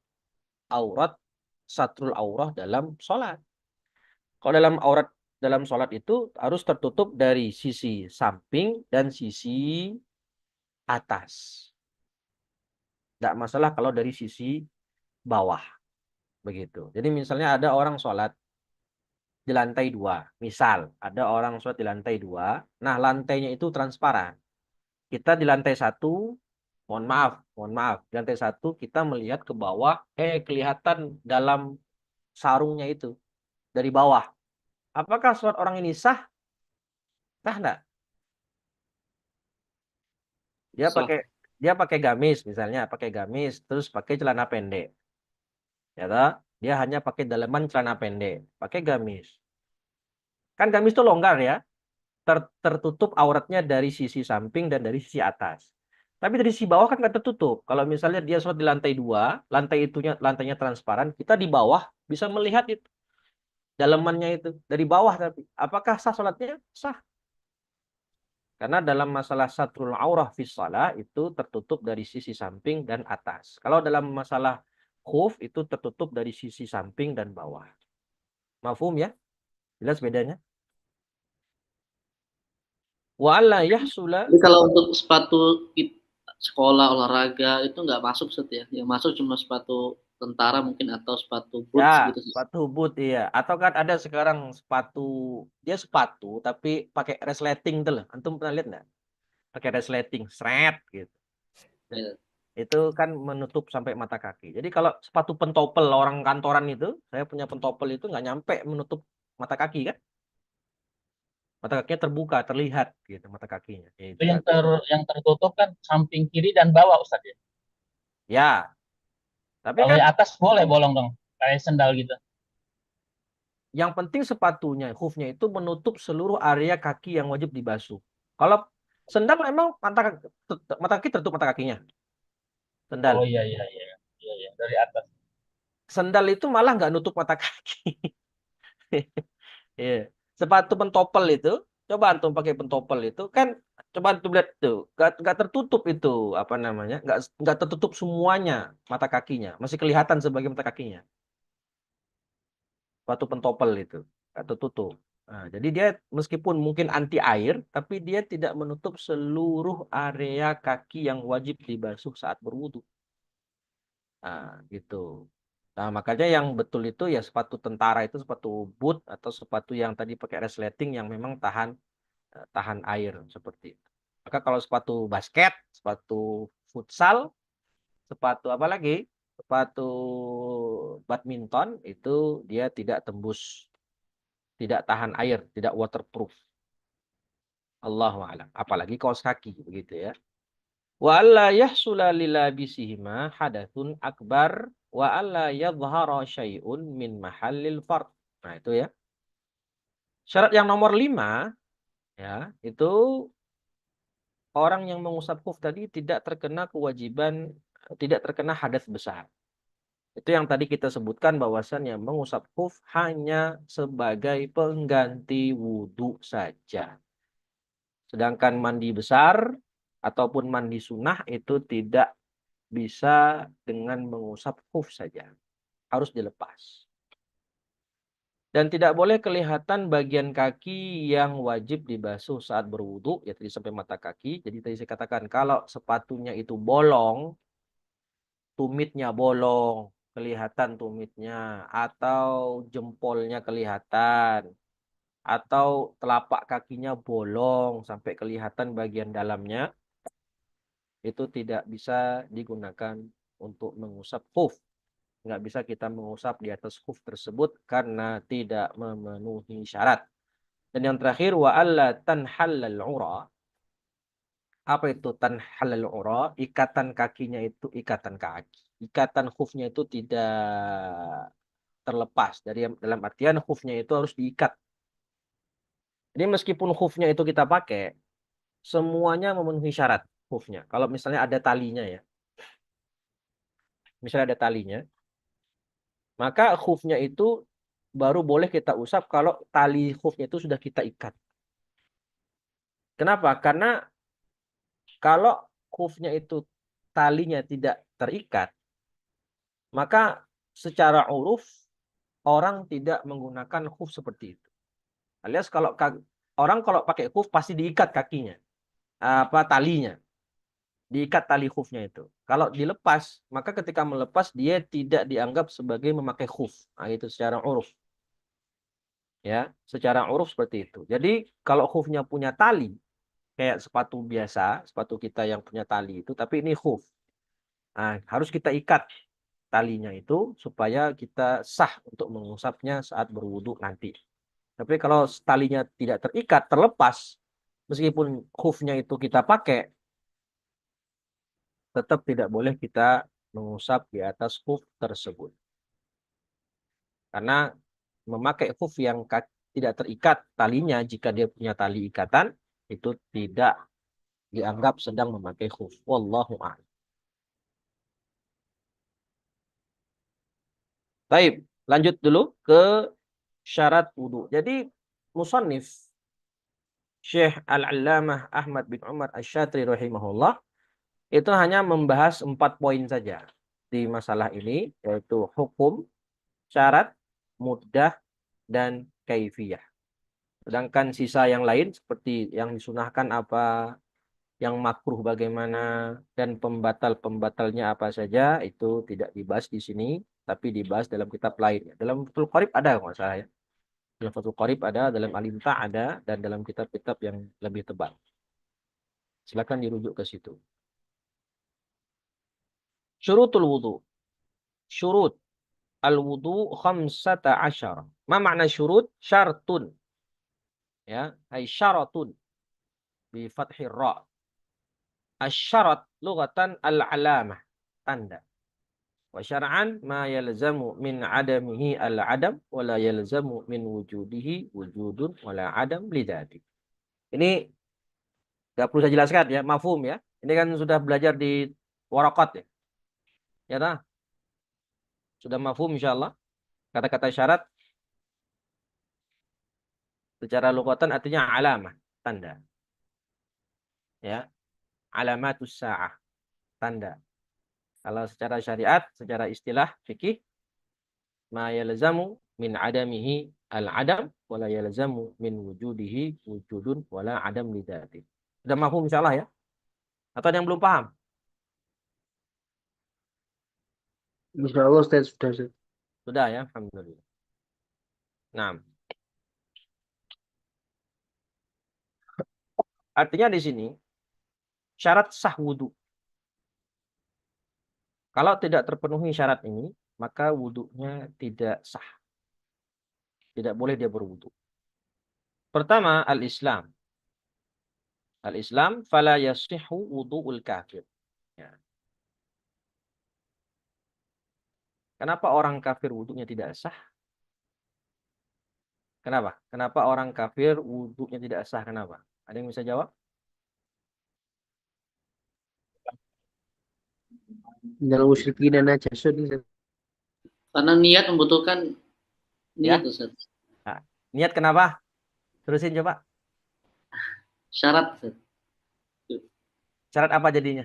aurat satrul aurah dalam sholat. Kalau dalam sholat itu harus tertutup dari sisi samping dan sisi atas. Tidak masalah kalau dari sisi bawah. Begitu. Jadi misalnya ada orang sholat di lantai 2. Misal ada orang sholat di lantai 2. Nah lantainya itu transparan. Kita di lantai 1, mohon maaf. Di lantai 1 kita melihat ke bawah, kelihatan dalam sarungnya itu dari bawah. Apakah sholat orang ini sah? Sah enggak? Dia pakai gamis misalnya, terus pakai celana pendek. Ya toh? Dia hanya pakai daleman celana pendek, pakai gamis. Kan gamis itu longgar ya. Tertutup auratnya dari sisi samping dan dari sisi atas. Tapi dari sisi bawah kan nggak tertutup. Kalau misalnya dia sholat di lantai 2, lantainya transparan, kita di bawah bisa melihat itu. Dalemannya itu dari bawah, tapi apakah sah sholatnya? Sah. Karena dalam masalah satrul aurah fi shalah itu tertutup dari sisi samping dan atas. Kalau dalam masalah khuf itu tertutup dari sisi samping dan bawah. Mafhum ya? Jelas bedanya? Wa alla yahsula. Jadi kalau untuk sepatu sekolah olahraga itu nggak masuk Ustaz ya. Yang masuk cuma sepatu tentara mungkin atau sepatu boots Ya, gitu. sepatu boot iya. Atau kan ada sekarang sepatu tapi pakai resleting tuh loh. Antum pernah lihat nggak? Pakai resleting, seret gitu. Ya. Itu kan menutup sampai mata kaki. Jadi kalau sepatu pentopel orang kantoran itu, saya punya pentopel itu nggak nyampe menutup mata kaki kan? Mata kakinya terbuka, terlihat gitu mata kakinya. Ya, Itu yang tertutup kan samping kiri dan bawah Ustaz ya. ya. Tapi Kalau kan di atas boleh bolong dong, kayak sendal gitu. Yang penting sepatunya, khufnya itu menutup seluruh area kaki yang wajib dibasuh. Kalau sendal emang mata kaki tertutup mata kakinya. Sendal. Oh iya iya iya. Iya iya dari atas. Sendal itu malah nggak nutup mata kaki. Iya. Sepatu pentopel itu, coba antum pakai pentopel itu kan, coba antum lihat tuh, nggak tertutup itu apa namanya, nggak tertutup semuanya mata kakinya, masih kelihatan sebagai mata kakinya. Sepatu pentopel itu nggak tertutup. Nah, jadi dia meskipun mungkin anti air, tapi dia tidak menutup seluruh area kaki yang wajib dibasuh saat berwudu. Nah, gitu. Nah, makanya yang betul itu ya sepatu tentara itu sepatu boot atau sepatu yang tadi pakai resleting yang memang tahan air seperti itu. Maka kalau sepatu basket, sepatu futsal, sepatu apa lagi? Sepatu badminton itu dia tidak tembus, tidak tahan air, tidak waterproof. Allahu a'lam. Apalagi kaos kaki begitu ya. Wa alla yahsula lilabisihima hadatsun akbar wa alla yadhhara syai'un min mahallil fard. Nah, itu ya. Syarat yang nomor 5 ya, itu orang yang mengusap khuf tadi tidak terkena kewajiban, tidak terkena hadas besar. Itu yang tadi kita sebutkan bahwasannya mengusap khuf hanya sebagai pengganti wudhu saja. Sedangkan mandi besar ataupun mandi sunnah itu tidak bisa dengan mengusap khuf saja. Harus dilepas. Dan tidak boleh kelihatan bagian kaki yang wajib dibasuh saat berwudu, ya tadi sampai mata kaki. Jadi tadi saya katakan kalau sepatunya itu bolong, tumitnya bolong, kelihatan tumitnya, atau jempolnya kelihatan, atau telapak kakinya bolong sampai kelihatan bagian dalamnya, itu tidak bisa digunakan untuk mengusap khuf. Nggak bisa kita mengusap di atas khuf tersebut karena tidak memenuhi syarat. Dan yang terakhir, wa alla tanhallal ura. Apa itu tanhallal ura? Ikatan kakinya itu ikatan kaki. Ikatan khufnya itu tidak terlepas. Dari dalam artian khufnya itu harus diikat. Jadi meskipun khufnya itu kita pakai, semuanya memenuhi syarat khufnya. Kalau misalnya ada talinya ya. Misalnya ada talinya, maka khufnya itu baru boleh kita usap kalau tali khufnya itu sudah kita ikat. Kenapa? Karena kalau khufnya itu talinya tidak terikat, maka secara uruf orang tidak menggunakan khuf seperti itu. Alias orang kalau pakai khuf pasti diikat kakinya, apa talinya, diikat tali khufnya itu. Kalau dilepas, maka ketika melepas dia tidak dianggap sebagai memakai khuf. Nah, itu secara uruf. Ya, secara uruf seperti itu. Jadi kalau khufnya punya tali, kayak sepatu biasa, sepatu kita yang punya tali itu, tapi ini khuf. Nah, harus kita ikat talinya itu supaya kita sah untuk mengusapnya saat berwudu nanti. Tapi kalau talinya tidak terikat, terlepas, meskipun khufnya itu kita pakai, tetap tidak boleh kita mengusap di atas khuf tersebut. Karena memakai khuf yang tidak terikat talinya, jika dia punya tali ikatan, itu tidak dianggap sedang memakai khuf. Wallahu a'lam. Baik, lanjut dulu ke syarat wudu. Jadi musannif Syekh Al-Allamah Ahmad bin Umar Asy-Syatri rahimahullah itu hanya membahas 4 poin saja di masalah ini, yaitu hukum, syarat, muddah, dan kaifiyah. Sedangkan sisa yang lain seperti yang disunahkan apa, yang makruh bagaimana, dan pembatal-pembatalnya apa saja, itu tidak dibahas di sini, tapi dibahas dalam kitab lain. Dalam Fathul Qorib ada kalau nggak salah ya. Dalam Fathul Qorib ada, dalam Al-Imta ada, dan dalam kitab-kitab yang lebih tebal. Silakan dirujuk ke situ. Syurutul wudu. Syurut al-wudu khamsata asyara. Ma makna syurut? Syartun. Ya, ay syaratun bi fathir ra. Asyarat lughatan al-alamah, tanda. Wa syar'an ma yalzamu min adamihi al-adam wa la yalzamu min wujudihi wujudun wa la adam lidati. Ini nggak perlu saya jelaskan ya, mafhum ya. Ini kan sudah belajar di Waraqat ya. Ya tak? Sudah mafhum insyaallah. Kata-kata syarat secara lughatan artinya alamah, tanda. Ya, alamatus sa'ah, tanda. Kalau secara syariat, secara istilah fikih, ma yalzamu min adamihi al-adam wa la yalzamu min wujudihi wujudun wa la adam lidati. Sudah mafhum insyaallah ya? Atau ada yang belum paham? Insyaallah Ustaz sudah. Ustaz. Sudah ya, alhamdulillah. Nah, artinya di sini syarat sah wudu. Kalau tidak terpenuhi syarat ini, maka wudunya tidak sah. Tidak boleh dia berwudu. Pertama, al-Islam. Al-Islam fala yasihhu wudu'ul kafir. Ya. Kenapa orang kafir wudunya tidak sah? Kenapa? Kenapa orang kafir wudunya tidak sah? Kenapa? Ada yang bisa jawab? Dalam musyrikin dan najasun. Karena niat membutuhkan niat, Ya. Ustaz. Nah, niat kenapa? Terusin coba. Syarat, Ustaz. Syarat apa jadinya?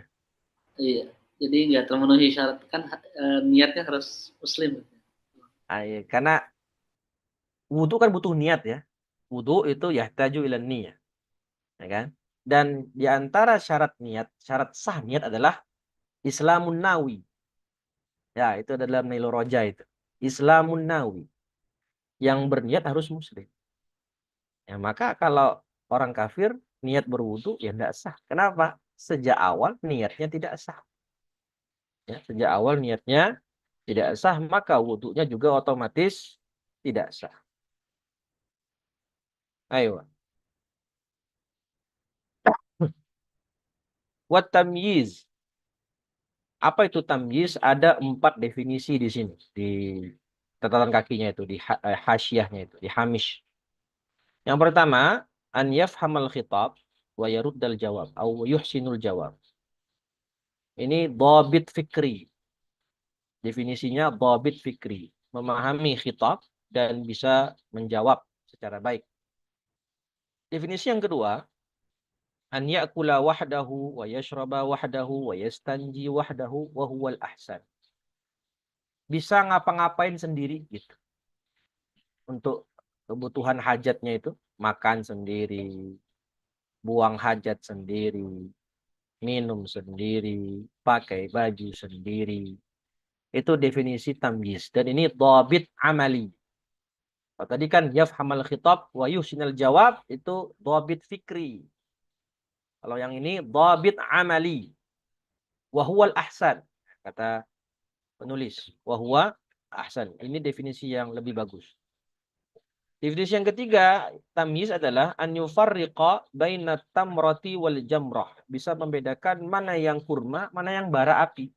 Iya. Jadi nggak termenuhi syarat kan, niatnya harus muslim. Iya, karena wudu kan butuh niat ya. Wudu itu yahtaju ila niyah. Ya kan? Dan di antara syarat niat, syarat sah niat adalah Islamun Nawi. Ya, itu adalah Nailul Roja itu. Islamun Nawi. Yang berniat harus muslim. Ya, maka kalau orang kafir niat berwudu ya tidak sah. Kenapa? Sejak awal niatnya tidak sah. Ya, sejak awal niatnya tidak sah, maka wudunya juga otomatis tidak sah. Ayo. Wat tamyiz. Apa itu tamyiz? Ada 4 definisi di sini. Di catatan kakinya itu. Di hasyiahnya itu. Di hamish. Yang pertama. An yafhamal khitab. Wa yaruddal jawab. Au yuhsinul jawab. Ini dhabit fikri. Definisinya dhabit fikri. Memahami khitab. Dan bisa menjawab secara baik. Definisi yang kedua. An ya'kula wahdahu wa yashraba wahdahu wa yastanji wahdahu wa huwal ahsan. Bisa ngapa-ngapain sendiri gitu. Untuk kebutuhan hajatnya itu, makan sendiri, buang hajat sendiri, minum sendiri, pakai baju sendiri. Itu definisi tamyiz dan ini dhabit amali. Tadi kan yafhamal khitab wa yuhsinal jawab itu dhabit fikri. Kalau yang ini dhabit amali. Wa huwal ahsan, kata penulis. Wa huwa ahsan. Ini definisi yang lebih bagus. Definisi yang ketiga, tamyiz adalah an yufarriqa baina tamrati wal jamrah. Bisa membedakan mana yang kurma, mana yang bara api.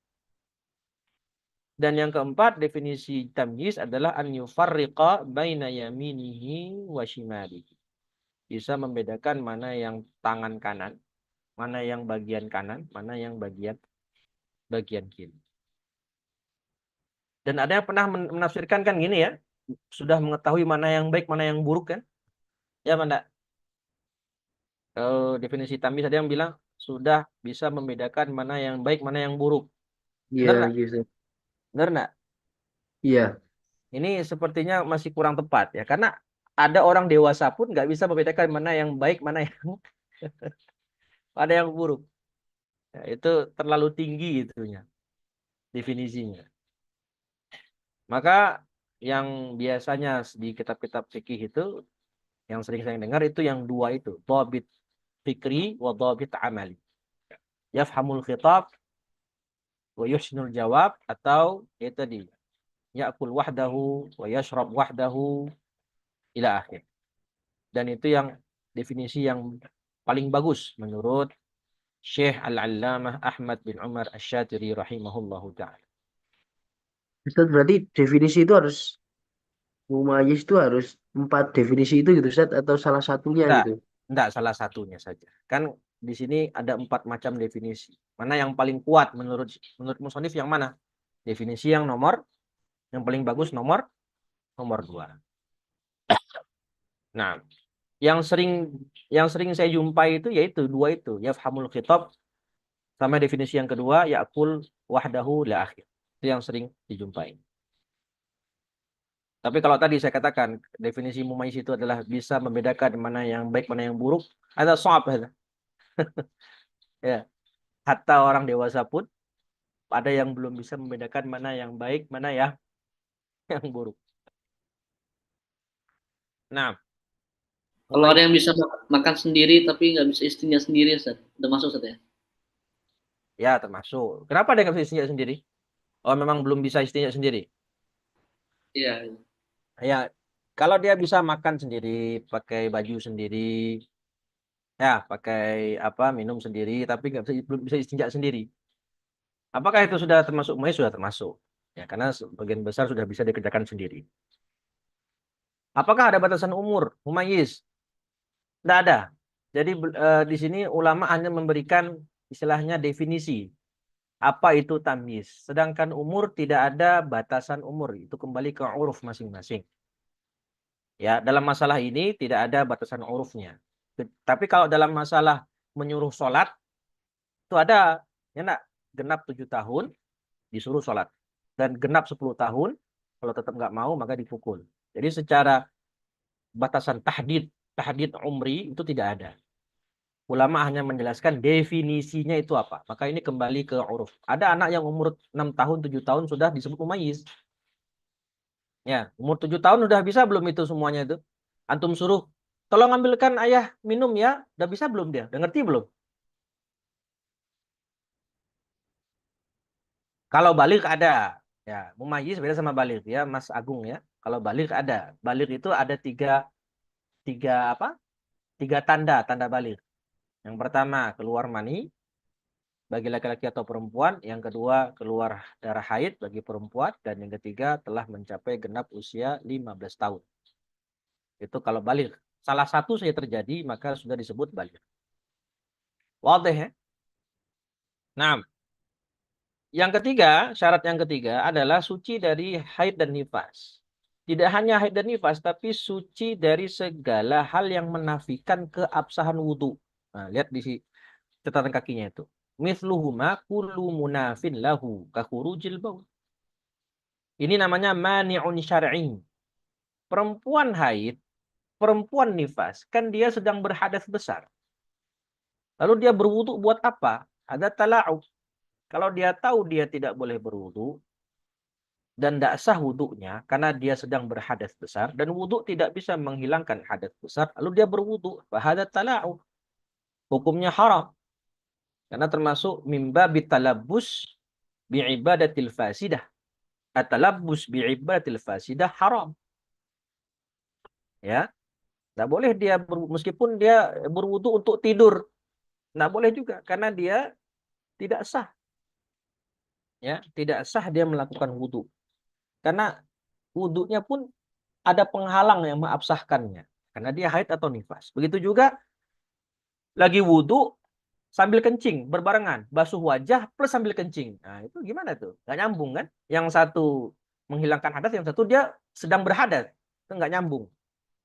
Dan yang keempat, definisi tamyiz adalah an yufarriqa baina yaminihi wa shimalihi. Bisa membedakan mana yang tangan kanan, mana yang bagian kanan, mana yang bagian kiri. Dan ada yang pernah menafsirkan kan gini ya, sudah mengetahui mana yang baik, mana yang buruk kan? Ya, Manda. Definisi tamyiz ada yang bilang sudah bisa membedakan mana yang baik, mana yang buruk. Iya, iya. Benar nggak? Iya. Ini sepertinya masih kurang tepat ya, karena ada orang dewasa pun nggak bisa membedakan mana yang baik, mana yang buruk. Ya, itu terlalu tinggi itunya definisinya. Maka yang biasanya di kitab-kitab fikih itu yang sering saya dengar itu yang dua itu, dhabit fikri wa dhabit amali. Yafhamul khitab wa yuhsinul jawab, atau itu tadi ya'kul wahdahu wa yashrab wahdahu ila akhir. Dan itu yang definisi yang paling bagus menurut Syekh Al-Allamah Ahmad bin Umar Asy-Syatiri rahimahullahu ta'ala. Ustaz, berarti definisi itu harus mumayyiz itu harus 4 definisi itu gitu Ustaz, atau salah satunya Enggak, gitu. enggak salah satunya saja. Kan di sini ada 4 macam definisi. Mana yang paling kuat menurut musonif yang mana? Definisi yang paling bagus nomor 2. Nah, yang sering saya jumpai itu yaitu 2 itu, yafhamul khitab sama definisi yang kedua yaqul wahdahu la akhir. Itu yang sering dijumpai. Tapi kalau tadi saya katakan definisi mumayyiz itu adalah bisa membedakan mana yang baik mana yang buruk, ada sha'ab ada. Ya, hatta orang dewasa pun ada yang belum bisa membedakan mana yang baik, mana yang buruk. Nah, Kalau ada yang bisa makan sendiri tapi nggak bisa istrinya sendiri, Ustaz. Udah masuk, Ustaz ya? ya termasuk. Kenapa dia nggak bisa istrinya sendiri? Oh, memang belum bisa istrinya sendiri. Iya. Ya, kalau dia bisa makan sendiri, pakai baju sendiri, ya pakai minum sendiri, tapi belum bisa istinja sendiri. Apakah itu sudah termasuk mumayyiz? Sudah termasuk. Ya, karena sebagian besar sudah bisa dikerjakan sendiri. Apakah ada batasan umur mumayyiz? Tidak ada. Jadi di sini ulama hanya memberikan istilahnya definisi. Apa itu tamyiz? Sedangkan umur tidak ada batasan umur. Itu kembali ke uruf masing-masing. Ya, dalam masalah ini tidak ada batasan urufnya. Tapi kalau dalam masalah menyuruh sholat, itu ada. Ya enggak? Genap 7 tahun, disuruh sholat. Dan genap 10 tahun, kalau tetap nggak mau, maka dipukul. Jadi secara batasan tahdid umri itu tidak ada. Ulama hanya menjelaskan definisinya itu apa. Maka ini kembali ke uruf. Ada anak yang umur 6 tahun, 7 tahun sudah disebut mumayyiz. Ya, umur 7 tahun udah bisa belum itu semuanya itu? Antum suruh, tolong ambilkan ayah minum ya. Udah bisa belum dia? Udah ngerti belum? Kalau balik ada. Ya, mumayyiz beda sama balik ya, Mas Agung ya. Kalau balik ada. Balik itu ada tiga tanda balik. Yang pertama, keluar mani bagi laki-laki atau perempuan. Yang kedua, keluar darah haid bagi perempuan. Dan yang ketiga, telah mencapai genap usia 15 tahun. Itu kalau balik. Salah satu saja terjadi, maka sudah disebut balik. Wadih ya? Nah, syarat yang ketiga adalah suci dari haid dan nifas. Tidak hanya haid dan nifas, tapi suci dari segala hal yang menafikan keabsahan wudhu. Nah, lihat di catatan kakinya itu. Mithluhuma kullu munafin lahu kakhurujil baul. Ini namanya mani'un syar'i. Perempuan haid, perempuan nifas, kan dia sedang berhadas besar. Lalu dia berwudu buat apa? Ada tala'ub. Kalau dia tahu dia tidak boleh berwudu dan tidak sah wudunya karena dia sedang berhadas besar dan wudu tidak bisa menghilangkan hadas besar, lalu dia berwudu, fahada tala'ub. Hukumnya haram. Karena termasuk mimba bitalabbus bi'ibadatil fasidah. Atalabbus bi'ibadatil fasidah haram. Ya, tidak boleh dia meskipun dia berwudu untuk tidur, tidak boleh juga karena dia tidak sah. Ya, tidak sah dia melakukan wudu. Karena wudunya pun ada penghalang yang mengabsahkannya. Karena dia haid atau nifas. Begitu juga lagi wudu sambil kencing berbarengan, basuh wajah plus sambil kencing. Nah, itu gimana tuh? Nggak nyambung kan? Yang satu menghilangkan hadas, yang satu dia sedang berhadas. Itu nggak nyambung.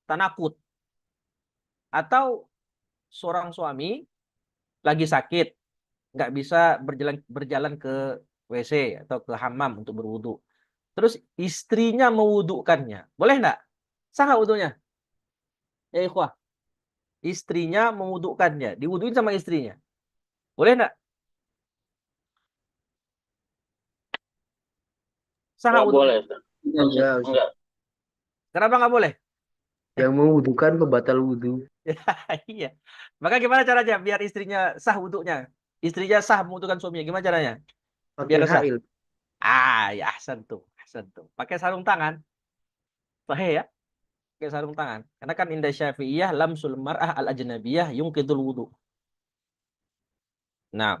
Tanakut. Atau seorang suami lagi sakit, nggak bisa berjalan ke WC atau ke hammam untuk berwudu. Terus istrinya mewudukannya. Boleh nggak? Sah nggak wudunya? Ya ikhwah. Istrinya mewudukannya. Diwuduin sama istrinya. Boleh nggak? Sah nggak wudunya? Boleh. Enggak, Ustaz. Enggak. Kenapa nggak boleh? Yang mewudukan pembatal wudhu. Iya. Maka gimana caranya biar istrinya sah wudunya? Istrinya sah mewudukan suaminya. Gimana caranya? Pakai Biar sah. hail. Ya ahsan tuh. Pakai sarung tangan. Sahih ya? Pakai sarung tangan. Karena kan indah syafi'iyah lamsul mar'ah al-ajnabiyah yungkidul wudu. Nah.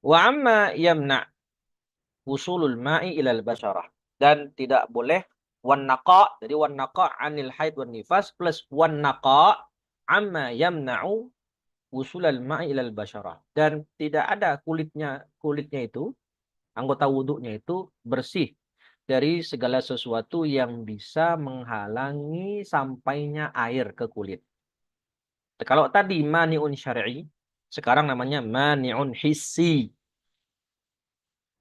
Wa amma yamna wusulul ma'i ilal basyarah. Dan tidak boleh wan naqa, jadi wan naqa anil haid wan nifas plus wan naqa amma yamna'u wusulal ma'i ilal basyarah. Dan tidak ada kulitnya itu, anggota wudhunya itu bersih dari segala sesuatu yang bisa menghalangi sampainya air ke kulit. Kalau tadi mani'un syar'i, sekarang namanya mani'un hissi.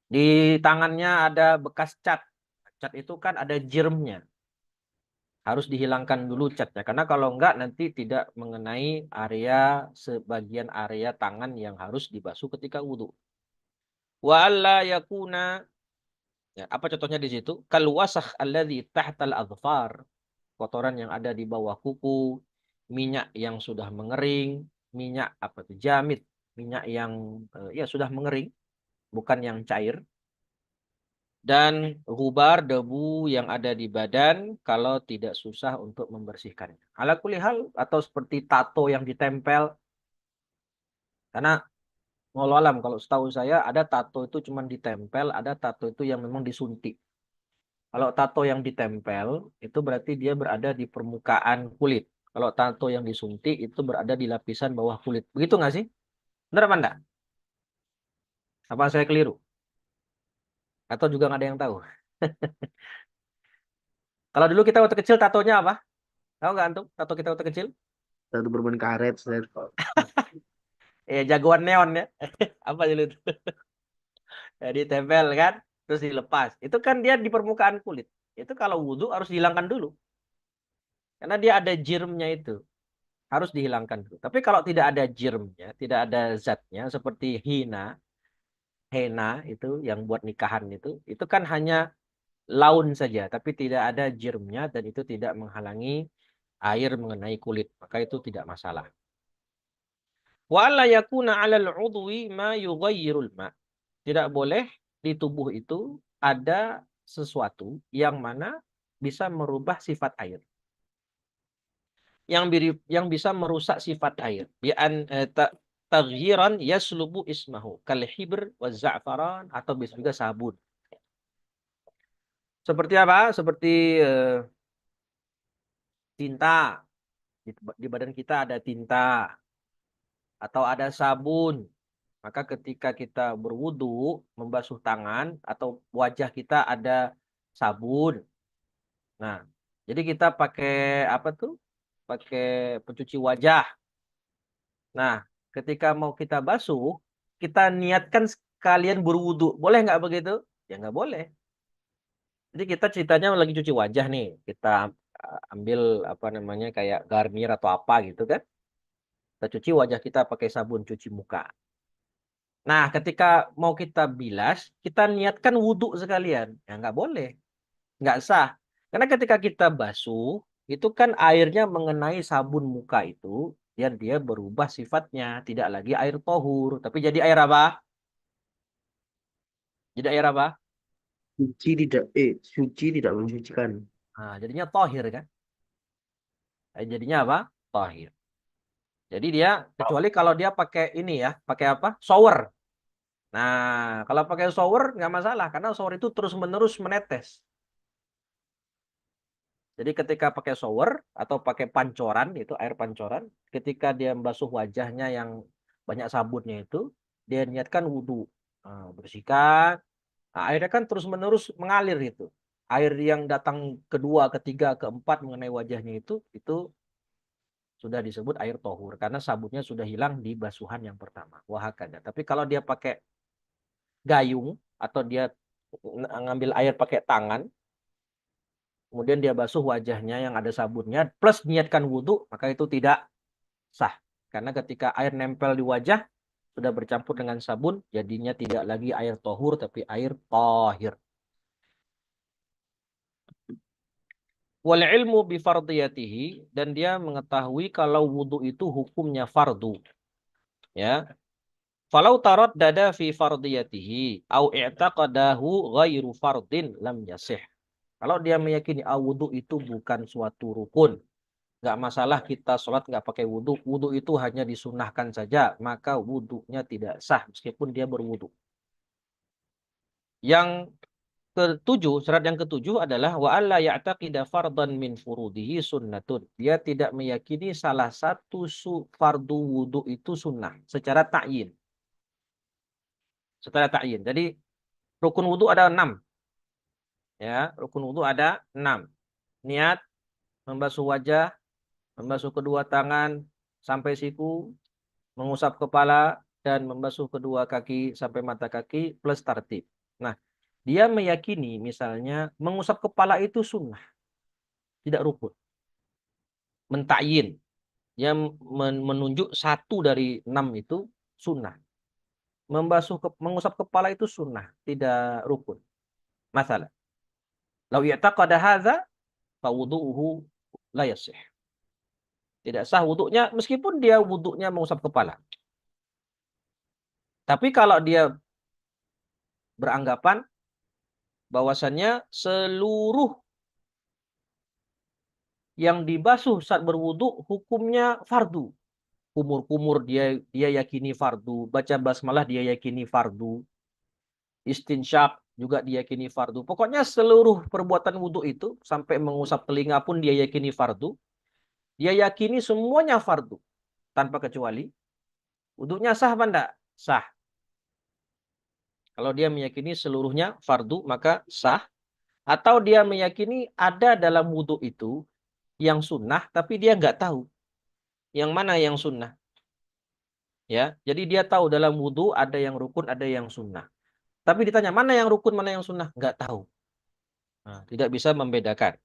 Di tangannya ada bekas cat. Cat itu kan ada germnya. Harus dihilangkan dulu catnya. Karena kalau enggak nanti tidak mengenai sebagian area tangan yang harus dibasuh ketika wudhu. Wa alla yakuna, ya, apa contohnya di situ? Kal wasakh alladzi tahtal adfar. Kotoran yang ada di bawah kuku, minyak yang sudah mengering, minyak apa itu? Jamit, minyak yang ya sudah mengering, bukan yang cair. Dan gubar, debu yang ada di badan kalau tidak susah untuk membersihkannya. Ala kulli hal, atau seperti tato yang ditempel. Karena walau alam, kalau setahu saya ada tato itu cuma ditempel, ada tato itu yang memang disuntik. Kalau tato yang ditempel itu berarti dia berada di permukaan kulit. Kalau tato yang disuntik itu berada di lapisan bawah kulit. Begitu nggak sih? Benar apa enggak? Apa saya keliru? Atau juga nggak ada yang tahu? Kalau dulu kita waktu kecil tatonya apa? Tahu nggak antum? Tato kita waktu kecil? Satu berban karet, Ustaz. Jagoan neon ya. Apa dulu itu? Jadi tempel kan, terus dilepas. Itu kan dia di permukaan kulit. Itu kalau wudhu harus dihilangkan dulu. Karena dia ada jirmnya itu. Harus dihilangkan dulu. Tapi kalau tidak ada jirmnya, tidak ada zatnya, seperti henna itu yang buat nikahan itu kan hanya laun saja, tapi tidak ada jirmnya dan itu tidak menghalangi air mengenai kulit. Maka itu tidak masalah. Wa alla yakuna 'alal 'udwi ma yughayyirul ma. Tidak boleh di tubuh itu ada sesuatu yang mana bisa merubah sifat air. Yang bisa merusak sifat air. Taghyiran yaslubu ismahu. Kal hibr wa za'faran, atau bisa juga sabun. Seperti apa? Seperti tinta. Di badan kita ada tinta. Atau ada sabun. Maka ketika kita berwudu, membasuh tangan, atau wajah kita ada sabun. Nah, jadi kita pakai apa tuh? Pakai pencuci wajah. Nah, ketika mau kita basuh, kita niatkan sekalian berwudu. Boleh nggak begitu? Ya nggak boleh. Jadi kita ceritanya lagi cuci wajah nih. Kita ambil apa namanya kayak Garnier atau apa gitu kan. Kita cuci wajah kita pakai sabun cuci muka. Nah, ketika mau kita bilas, kita niatkan wudhu sekalian. Ya nggak boleh. Nggak sah. Karena ketika kita basuh, itu kan airnya mengenai sabun muka itu, dan dia berubah sifatnya. Tidak lagi air tohur, tapi jadi air apa? Jadi air apa? Suci tidak mensucikan. Nah, jadinya tohir kan? Jadinya apa? Tohir. Jadi dia, kecuali kalau dia pakai ini ya, pakai apa? Shower. Nah, kalau pakai shower nggak masalah, karena shower itu terus-menerus menetes. Jadi ketika pakai shower atau pakai pancoran, itu air pancoran, ketika dia membasuh wajahnya yang banyak sabunnya itu, dia niatkan wudhu. Nah, bersihkan. Nah, airnya kan terus-menerus mengalir itu. Air yang datang kedua, ketiga, keempat mengenai wajahnya itu sudah disebut air tohur. Karena sabunnya sudah hilang di basuhan yang pertama. Wahakada. Tapi kalau dia pakai gayung atau dia ngambil air pakai tangan, kemudian dia basuh wajahnya yang ada sabunnya, plus niatkan wudhu, maka itu tidak sah. Karena ketika air nempel di wajah, sudah bercampur dengan sabun, jadinya tidak lagi air tohur, tapi air tohir. Wal ilmu bi fardiyatihi, dan dia mengetahui kalau wudhu itu hukumnya fardu. Ya. Falau taraddada fi fardiyatihi au i'taqadahu ghairu fardin lam yasih. Kalau dia meyakini wudhu itu bukan suatu rukun, nggak masalah kita sholat nggak pakai wudhu, wudhu itu hanya disunahkan saja, maka wudhunya tidak sah meskipun dia berwudhu. Yang ketujuh, syarat yang ketujuh adalah wa alla ya'taqida fardan min furudihi sunnatun. Dia tidak meyakini salah satu fardu wudu itu sunnah secara ta'yin. Secara ta'yin. Jadi rukun wudu ada 6. Ya, rukun wudu ada 6. Niat, membasuh wajah, membasuh kedua tangan sampai siku, mengusap kepala, dan membasuh kedua kaki sampai mata kaki plus tartib. Nah, dia meyakini misalnya mengusap kepala itu sunnah, tidak rukun. Mentakyin, yang menunjuk satu dari 6 itu sunnah. Mengusap kepala itu sunnah, tidak rukun. Masalah. Lau i'taqada hadza fa wudu'uhu la yasih. Tidak sah wudunya meskipun dia wudunya mengusap kepala. Tapi kalau dia beranggapan bahwasannya seluruh yang dibasuh saat berwudu hukumnya fardu. Kumur-kumur dia yakini fardu, baca basmalah dia yakini fardu, istinsyak juga diyakini fardu. Pokoknya seluruh perbuatan wudu itu sampai mengusap telinga pun dia yakini fardu. Dia yakini semuanya fardu tanpa kecuali. Wudunya sah apa enggak? Sah. Kalau dia meyakini seluruhnya fardu maka sah. Atau dia meyakini ada dalam wudu itu yang sunnah tapi dia nggak tahu yang mana yang sunnah. Ya, jadi dia tahu dalam wudu ada yang rukun, ada yang sunnah. Tapi ditanya mana yang rukun, mana yang sunnah, nggak tahu. Nah, tidak bisa membedakan.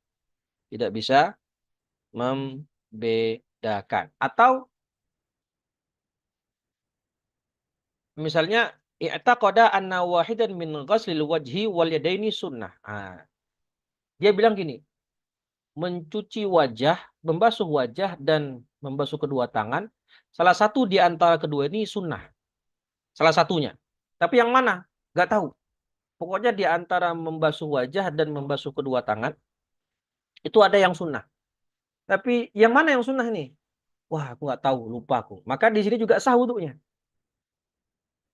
Tidak bisa membedakan. Atau misalnya i'taqada anna wahidan min ghaslil wajhi wal yadaini sunnah. Nah, dia bilang gini, mencuci wajah, membasuh wajah dan membasuh kedua tangan, salah satu di antara kedua ini sunnah. Salah satunya. Tapi yang mana? Nggak tahu. Pokoknya di antara membasuh wajah dan membasuh kedua tangan, itu ada yang sunnah. Tapi yang mana yang sunnah nih? Wah, aku nggak tahu, lupa aku. Maka di sini juga sah wudunya.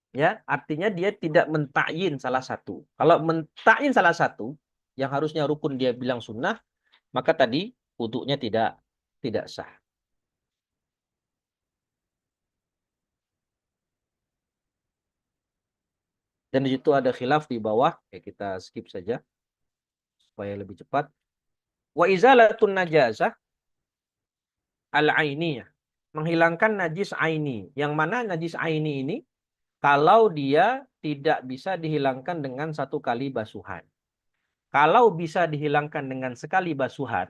Ya, artinya dia tidak mentakyin salah satu. Kalau mentakyin salah satu, yang harusnya rukun dia bilang sunnah, maka tadi wudunya tidak sah. Dan di situ ada khilaf di bawah, ya kita skip saja supaya lebih cepat. Wa izalatun najasah al-ainiyah, menghilangkan najis aini. Yang mana najis aini ini kalau dia tidak bisa dihilangkan dengan satu kali basuhan. Kalau bisa dihilangkan dengan sekali basuhan,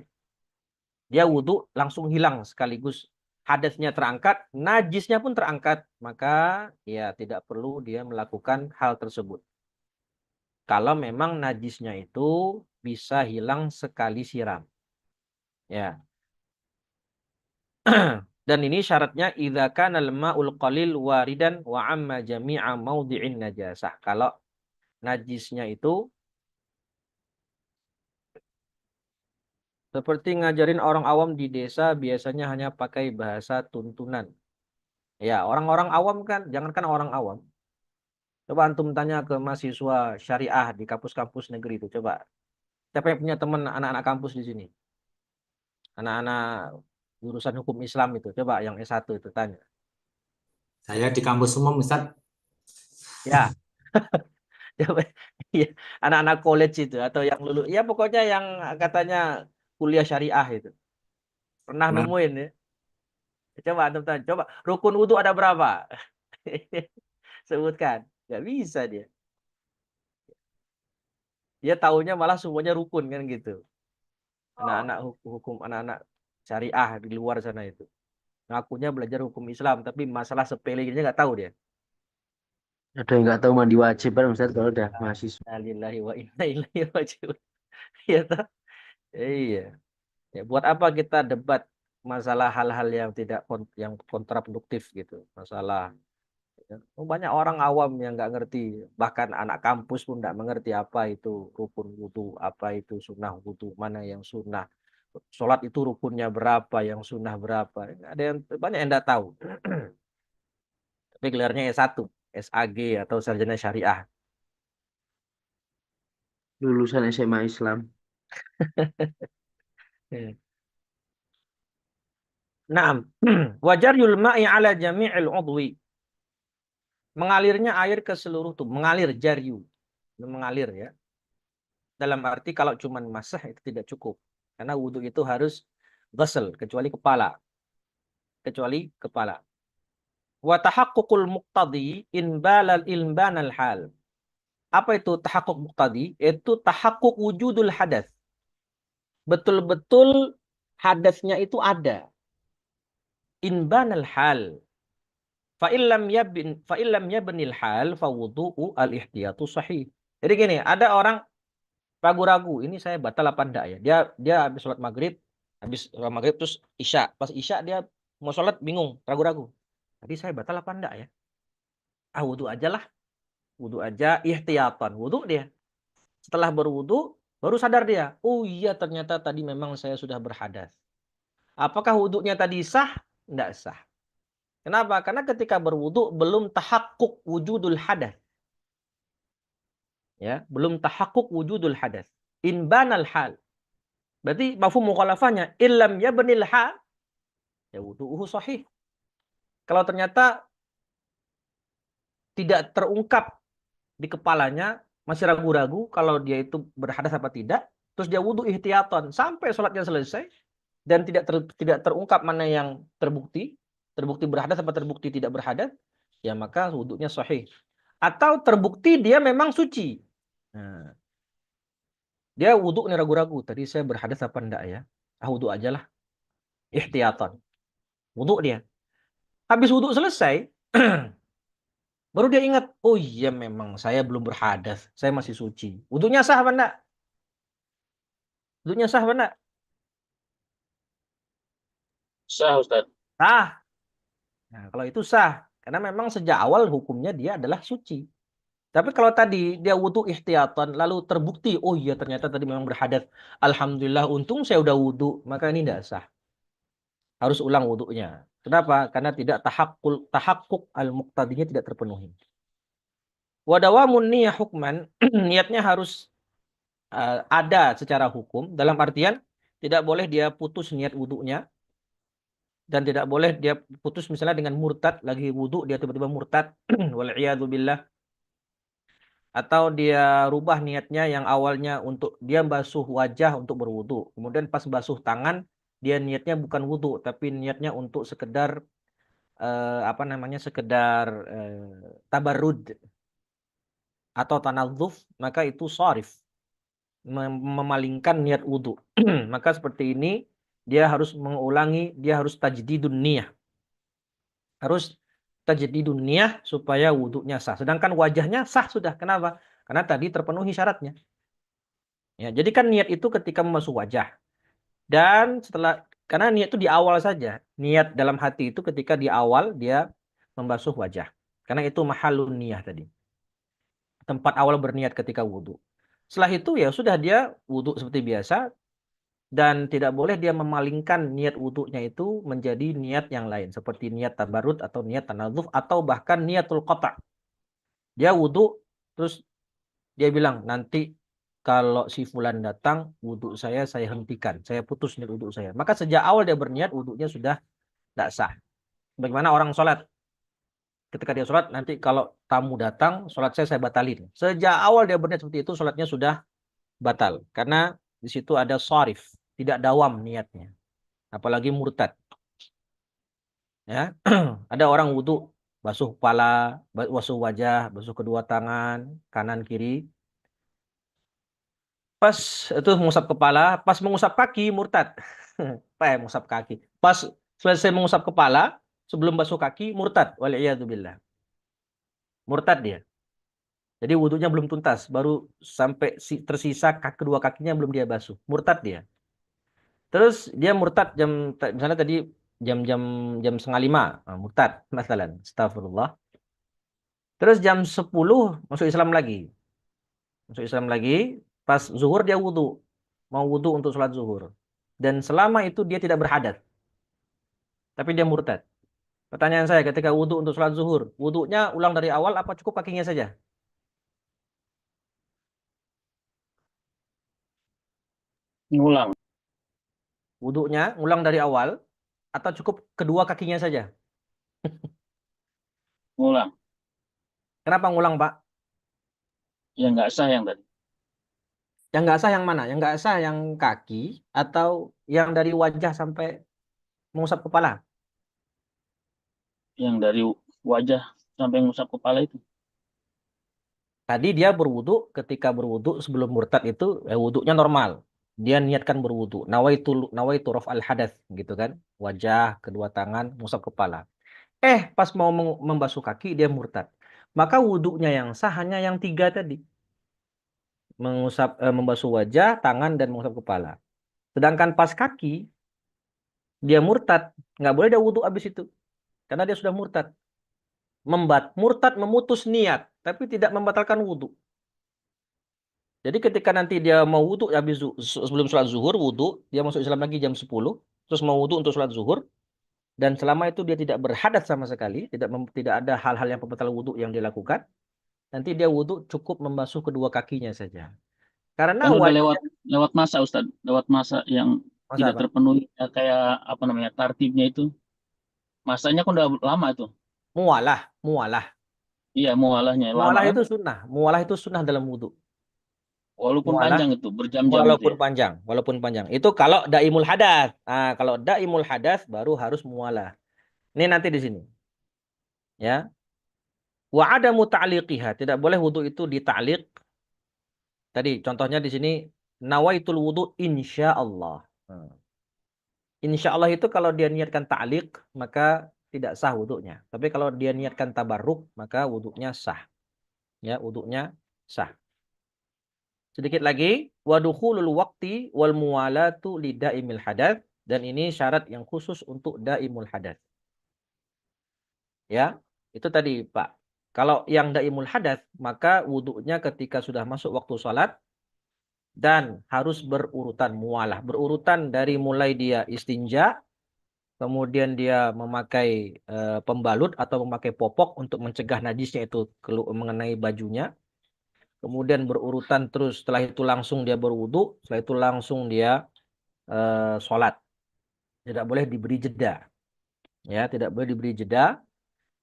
dia wudhu langsung hilang sekaligus. Hadasnya terangkat, najisnya pun terangkat. Maka ya tidak perlu dia melakukan hal tersebut. Kalau memang najisnya itu bisa hilang sekali siram. Ya. Dan ini syaratnya idza kana al-ma'ul qalil waridan wa amma jami'a maudhi'in najasah. Kalau najisnya itu seperti ngajarin orang awam di desa biasanya hanya pakai bahasa tuntunan. Ya, orang-orang awam kan, jangankan orang awam. Coba antum tanya ke mahasiswa syariah di kampus-kampus negeri itu, coba. Siapa yang punya teman anak-anak kampus di sini? Anak-anak jurusan hukum Islam itu, coba yang S1 itu tanya. Saya di kampus umum, Ustaz. Ya. Coba ya, anak-anak college itu atau yang lulus, ya pokoknya yang katanya kuliah syariah itu. Pernah Nah, nemuin ya? Coba antum tanya, coba rukun wudu ada berapa? Sebutkan. Nggak bisa dia. Dia taunya malah semuanya rukun kan gitu. Anak-anak hukum, anak-anak syariah di luar sana itu. Ngakunya belajar hukum Islam, tapi masalah sepele ini nggak tahu dia. Ada yang nggak tahu mandi wajib kan Ustaz kalau udah mahasiswa. Alhamdulillah wa inna ilaihi raji'un. Iya toh? Iya. Ya, buat apa kita debat masalah hal-hal yang tidak yang kontraproduktif gitu. Masalah ya. Banyak orang awam yang nggak ngerti, bahkan anak kampus pun nggak mengerti apa itu rukun wudu, apa itu sunnah wudu, mana yang sunnah. Sholat itu rukunnya berapa, yang sunnah berapa. Ada yang banyak yang nggak tahu. Tapi gelarnya S1, SAG atau sarjana syariah. lulusan SMA Islam. Ya. Naam. Wajar yulma'i ala jami'il udwi. Mengalirnya air ke seluruh tubuh. Mengalir, jaryu. Mengalir ya. Dalam arti kalau cuma masah itu tidak cukup. Karena wudhu itu harus ghusl, kecuali kepala. Kecuali kepala. Wa tahaqqukul muqtadi inbanal hal. Apa itu tahaqquk muqtadi? Itu tahaqquk wujudul hadas. Betul-betul hadasnya itu ada. Inbanal hal. Fa illam yabnil hal fa wudu'u al-ihtiyatu sahih. Jadi gini, ada orang ragu-ragu, ini saya batal apa enggak ya? Dia habis sholat maghrib terus isya. Pas isya dia mau sholat bingung, ragu-ragu. Tadi saya batal apa enggak ya? Wudhu aja lah. Wudhu aja ihtiyatan. Wudhu dia. Setelah berwudhu, baru sadar dia. Oh iya ternyata tadi memang saya sudah berhadas. Apakah wudhunya tadi sah? Enggak sah. Kenapa? Karena ketika berwudhu belum tahakkuk wujudul hadas. Ya, belum tahakkuk wujudul hadas. Inbanal hal. Berarti mafhum mukhalafahnya illam yabnil hal ya wudhu'uhu sahih. Kalau ternyata tidak terungkap di kepalanya, masih ragu-ragu kalau dia itu berhadas apa tidak, terus dia wudhu ihtiyatan sampai sholatnya selesai dan tidak terungkap mana yang terbukti berhadas apa terbukti tidak berhadas, ya maka wudhunya sahih. Atau terbukti dia memang suci. Nah, dia wudhu nih ragu-ragu, tadi saya berhadas apa enggak ya? Wudhu aja lah. Ihtiyatan. Wudhu dia. Habis wudhu selesai, baru dia ingat, oh iya memang saya belum berhadas, saya masih suci. Wudhunya sah apa enggak? Wudhunya sah apa enggak? Sah, Ustaz. Sah. Nah, kalau itu sah. Karena memang sejak awal hukumnya dia adalah suci. Tapi kalau tadi dia wudhu ihtiyatan, lalu terbukti, oh iya ternyata tadi memang berhadas. Alhamdulillah, untung saya udah wudhu. Maka ini tidak sah. Harus ulang wudhunya. Kenapa? Karena tidak tahakkuk al-muqtadinya tidak terpenuhi. Wadawamun niyah hukman, niatnya harus ada secara hukum. Dalam artian, tidak boleh dia putus niat wudhunya. Dan tidak boleh dia putus misalnya dengan murtad, lagi wudhu dia tiba-tiba murtad. Wal'iyadzubillah. Atau dia rubah niatnya yang awalnya untuk dia basuh wajah untuk berwudu. Kemudian pas basuh tangan, dia niatnya bukan wudu, tapi niatnya untuk sekedar sekedar tabarrud atau tanadzuf, maka itu sharif. Memalingkan niat wudu. Maka seperti ini dia harus mengulangi, dia harus tajdidun niyah. Harus tajdidun niyah supaya wudhunya sah. Sedangkan wajahnya sah sudah. Kenapa? Karena tadi terpenuhi syaratnya. Ya, jadi kan niat itu ketika membasuh wajah. Dan karena niat itu di awal saja. Niat dalam hati itu ketika di awal dia membasuh wajah. Karena itu mahallun niyah tadi. Tempat awal berniat ketika wudhu. Setelah itu ya sudah dia wudhu seperti biasa. Dan tidak boleh dia memalingkan niat wudhunya itu menjadi niat yang lain. Seperti niat tabarrud atau niat tanadzuf atau bahkan niatul qata'. Dia wudhu terus dia bilang nanti kalau si fulan datang wudhu saya hentikan. Saya putus niat wudhu saya. Maka sejak awal dia berniat wudhunya sudah tidak sah. Bagaimana orang sholat. Ketika dia sholat nanti kalau tamu datang sholat saya batalin. Sejak awal dia berniat seperti itu sholatnya sudah batal. Karena di situ ada sharif. Tidak dawam niatnya. Apalagi murtad. Ya, ada orang wudhu, basuh kepala, basuh wajah, basuh kedua tangan, kanan kiri. Pas itu mengusap kepala, pas mengusap kaki murtad. Mengusap kaki. Pas selesai mengusap kepala, sebelum basuh kaki murtad. Wal'iyadzubillah. Murtad dia. Jadi wudhunya belum tuntas, baru sampai tersisa kedua kakinya belum dia basuh. Murtad dia. Terus dia murtad misalnya tadi jam 4:30 murtad masalan, astagfirullah. Terus jam 10 masuk Islam lagi. Masuk Islam lagi, pas zuhur dia wudhu. Mau wudhu untuk sholat zuhur. Dan selama itu dia tidak berhadas. Tapi dia murtad. Pertanyaan saya ketika wudhu untuk sholat zuhur, wudhunya ulang dari awal apa cukup kakinya saja? Ngulang. Wudhunya ngulang dari awal atau cukup kedua kakinya saja? Ngulang. Kenapa ngulang, Pak? Ya nggak sah yang tadi. Yang nggak sah yang mana? Yang nggak sah yang kaki atau yang dari wajah sampai mengusap kepala? Yang dari wajah sampai ngusap kepala itu. Tadi dia berwudhu, ketika berwudhu sebelum murtad itu wudhunya normal. Dia niatkan berwudhu. Nawaitu raf'al hadath gitu kan. Wajah, kedua tangan, mengusap kepala. Pas mau membasuh kaki dia murtad. Maka wudhunya yang sah hanya yang 3 tadi. Membasuh wajah, tangan, dan mengusap kepala. Sedangkan pas kaki, dia murtad. Nggak boleh dia wudhu abis itu. Karena dia sudah murtad. Murtad memutus niat, tapi tidak membatalkan wudhu. Jadi ketika nanti dia mau wudhu sebelum sholat zuhur, wudhu, dia masuk Islam lagi jam 10, terus mau wudhu untuk sholat zuhur, dan selama itu dia tidak berhadas sama sekali, tidak ada hal-hal yang pembatal wudhu yang dilakukan, nanti dia wudhu cukup membasuh kedua kakinya saja. Karena Kan udah lewat masa Ustaz, lewat masa yang Masa tidak apa? terpenuhi kayak apa namanya tartibnya itu. Masanya kan udah lama tuh. Mualah. Iya, mualahnya lama Mualah kan. itu sunnah. Mualah itu sunnah dalam wudhu. Walaupun Mualah, panjang itu, berjam-jam gitu walaupun ya. panjang, Itu kalau daimul hadas. Nah, kalau daimul hadas baru harus mualah. Ini nanti di sini. Ya. Wa adamu ta'liqiha, tidak boleh wudhu itu dita'liq. Tadi contohnya di sini nawaitul wudhu insyaallah. Nah, insyaallah itu kalau dia niatkan ta'liq maka tidak sah wudhunya. Tapi kalau dia niatkan tabarruk maka wudhunya sah. Ya, wudhunya sah. Sedikit lagi, wa dukhulul waqti wal muwalatu li daimil hadath, dan ini syarat yang khusus untuk daimul hadath. Ya, itu tadi Pak. Kalau yang daimul hadath, maka wudhunya ketika sudah masuk waktu sholat dan harus berurutan mualah. Berurutan dari mulai dia istinja, kemudian dia memakai pembalut atau memakai popok untuk mencegah najisnya itu mengenai bajunya. Kemudian berurutan terus, setelah itu langsung dia berwudhu, setelah itu langsung dia sholat. Tidak boleh diberi jeda. Ya, tidak boleh diberi jeda.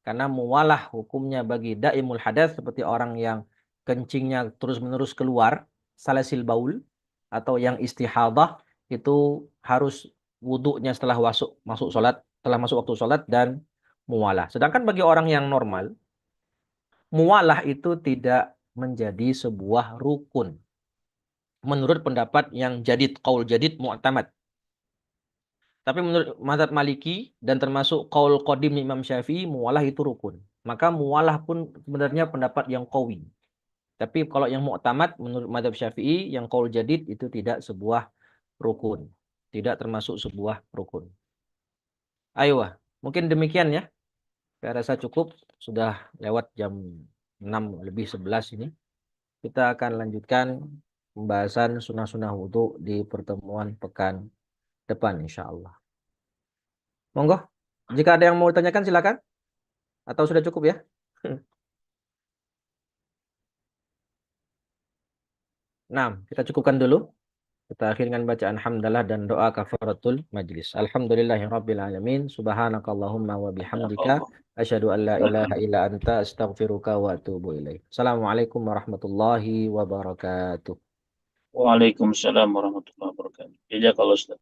Karena muwalah hukumnya bagi daimul hadas seperti orang yang kencingnya terus-menerus keluar, salasil baul, atau yang istihadah, itu harus wudhunya setelah masuk sholat, setelah masuk waktu sholat dan muwalah. Sedangkan bagi orang yang normal, muwalah itu tidak menjadi sebuah rukun. Menurut pendapat yang jadid, qaul jadid mu'tamad. Tapi menurut mazhab Maliki dan termasuk qaul qadim Imam Syafi'i, muwalah itu rukun. Maka muwalah pun sebenarnya pendapat yang qawi. Tapi kalau yang mu'tamad menurut mazhab Syafi'i, yang qaul jadid itu tidak sebuah rukun. Tidak termasuk sebuah rukun. Ayo, mungkin demikian ya. Saya rasa cukup. Sudah lewat jam 6 lebih 11 ini. Kita akan lanjutkan pembahasan sunnah-sunnah wudhu di pertemuan pekan depan insya Allah. Monggo, jika ada yang mau ditanyakan silakan. Atau sudah cukup ya? Nah, kita cukupkan dulu. Kita akhiri dengan bacaan hamdalah dan doa kafaratul majlis. Alhamdulillahirabbil alamin. Subhanakallahumma wa bihamdika asyhadu an la ilaha illa anta astaghfiruka wa atubu ilaik. Assalamualaikum warahmatullahi wabarakatuh. Waalaikumsalam warahmatullahi wabarakatuh. Jazakallahu Ustaz.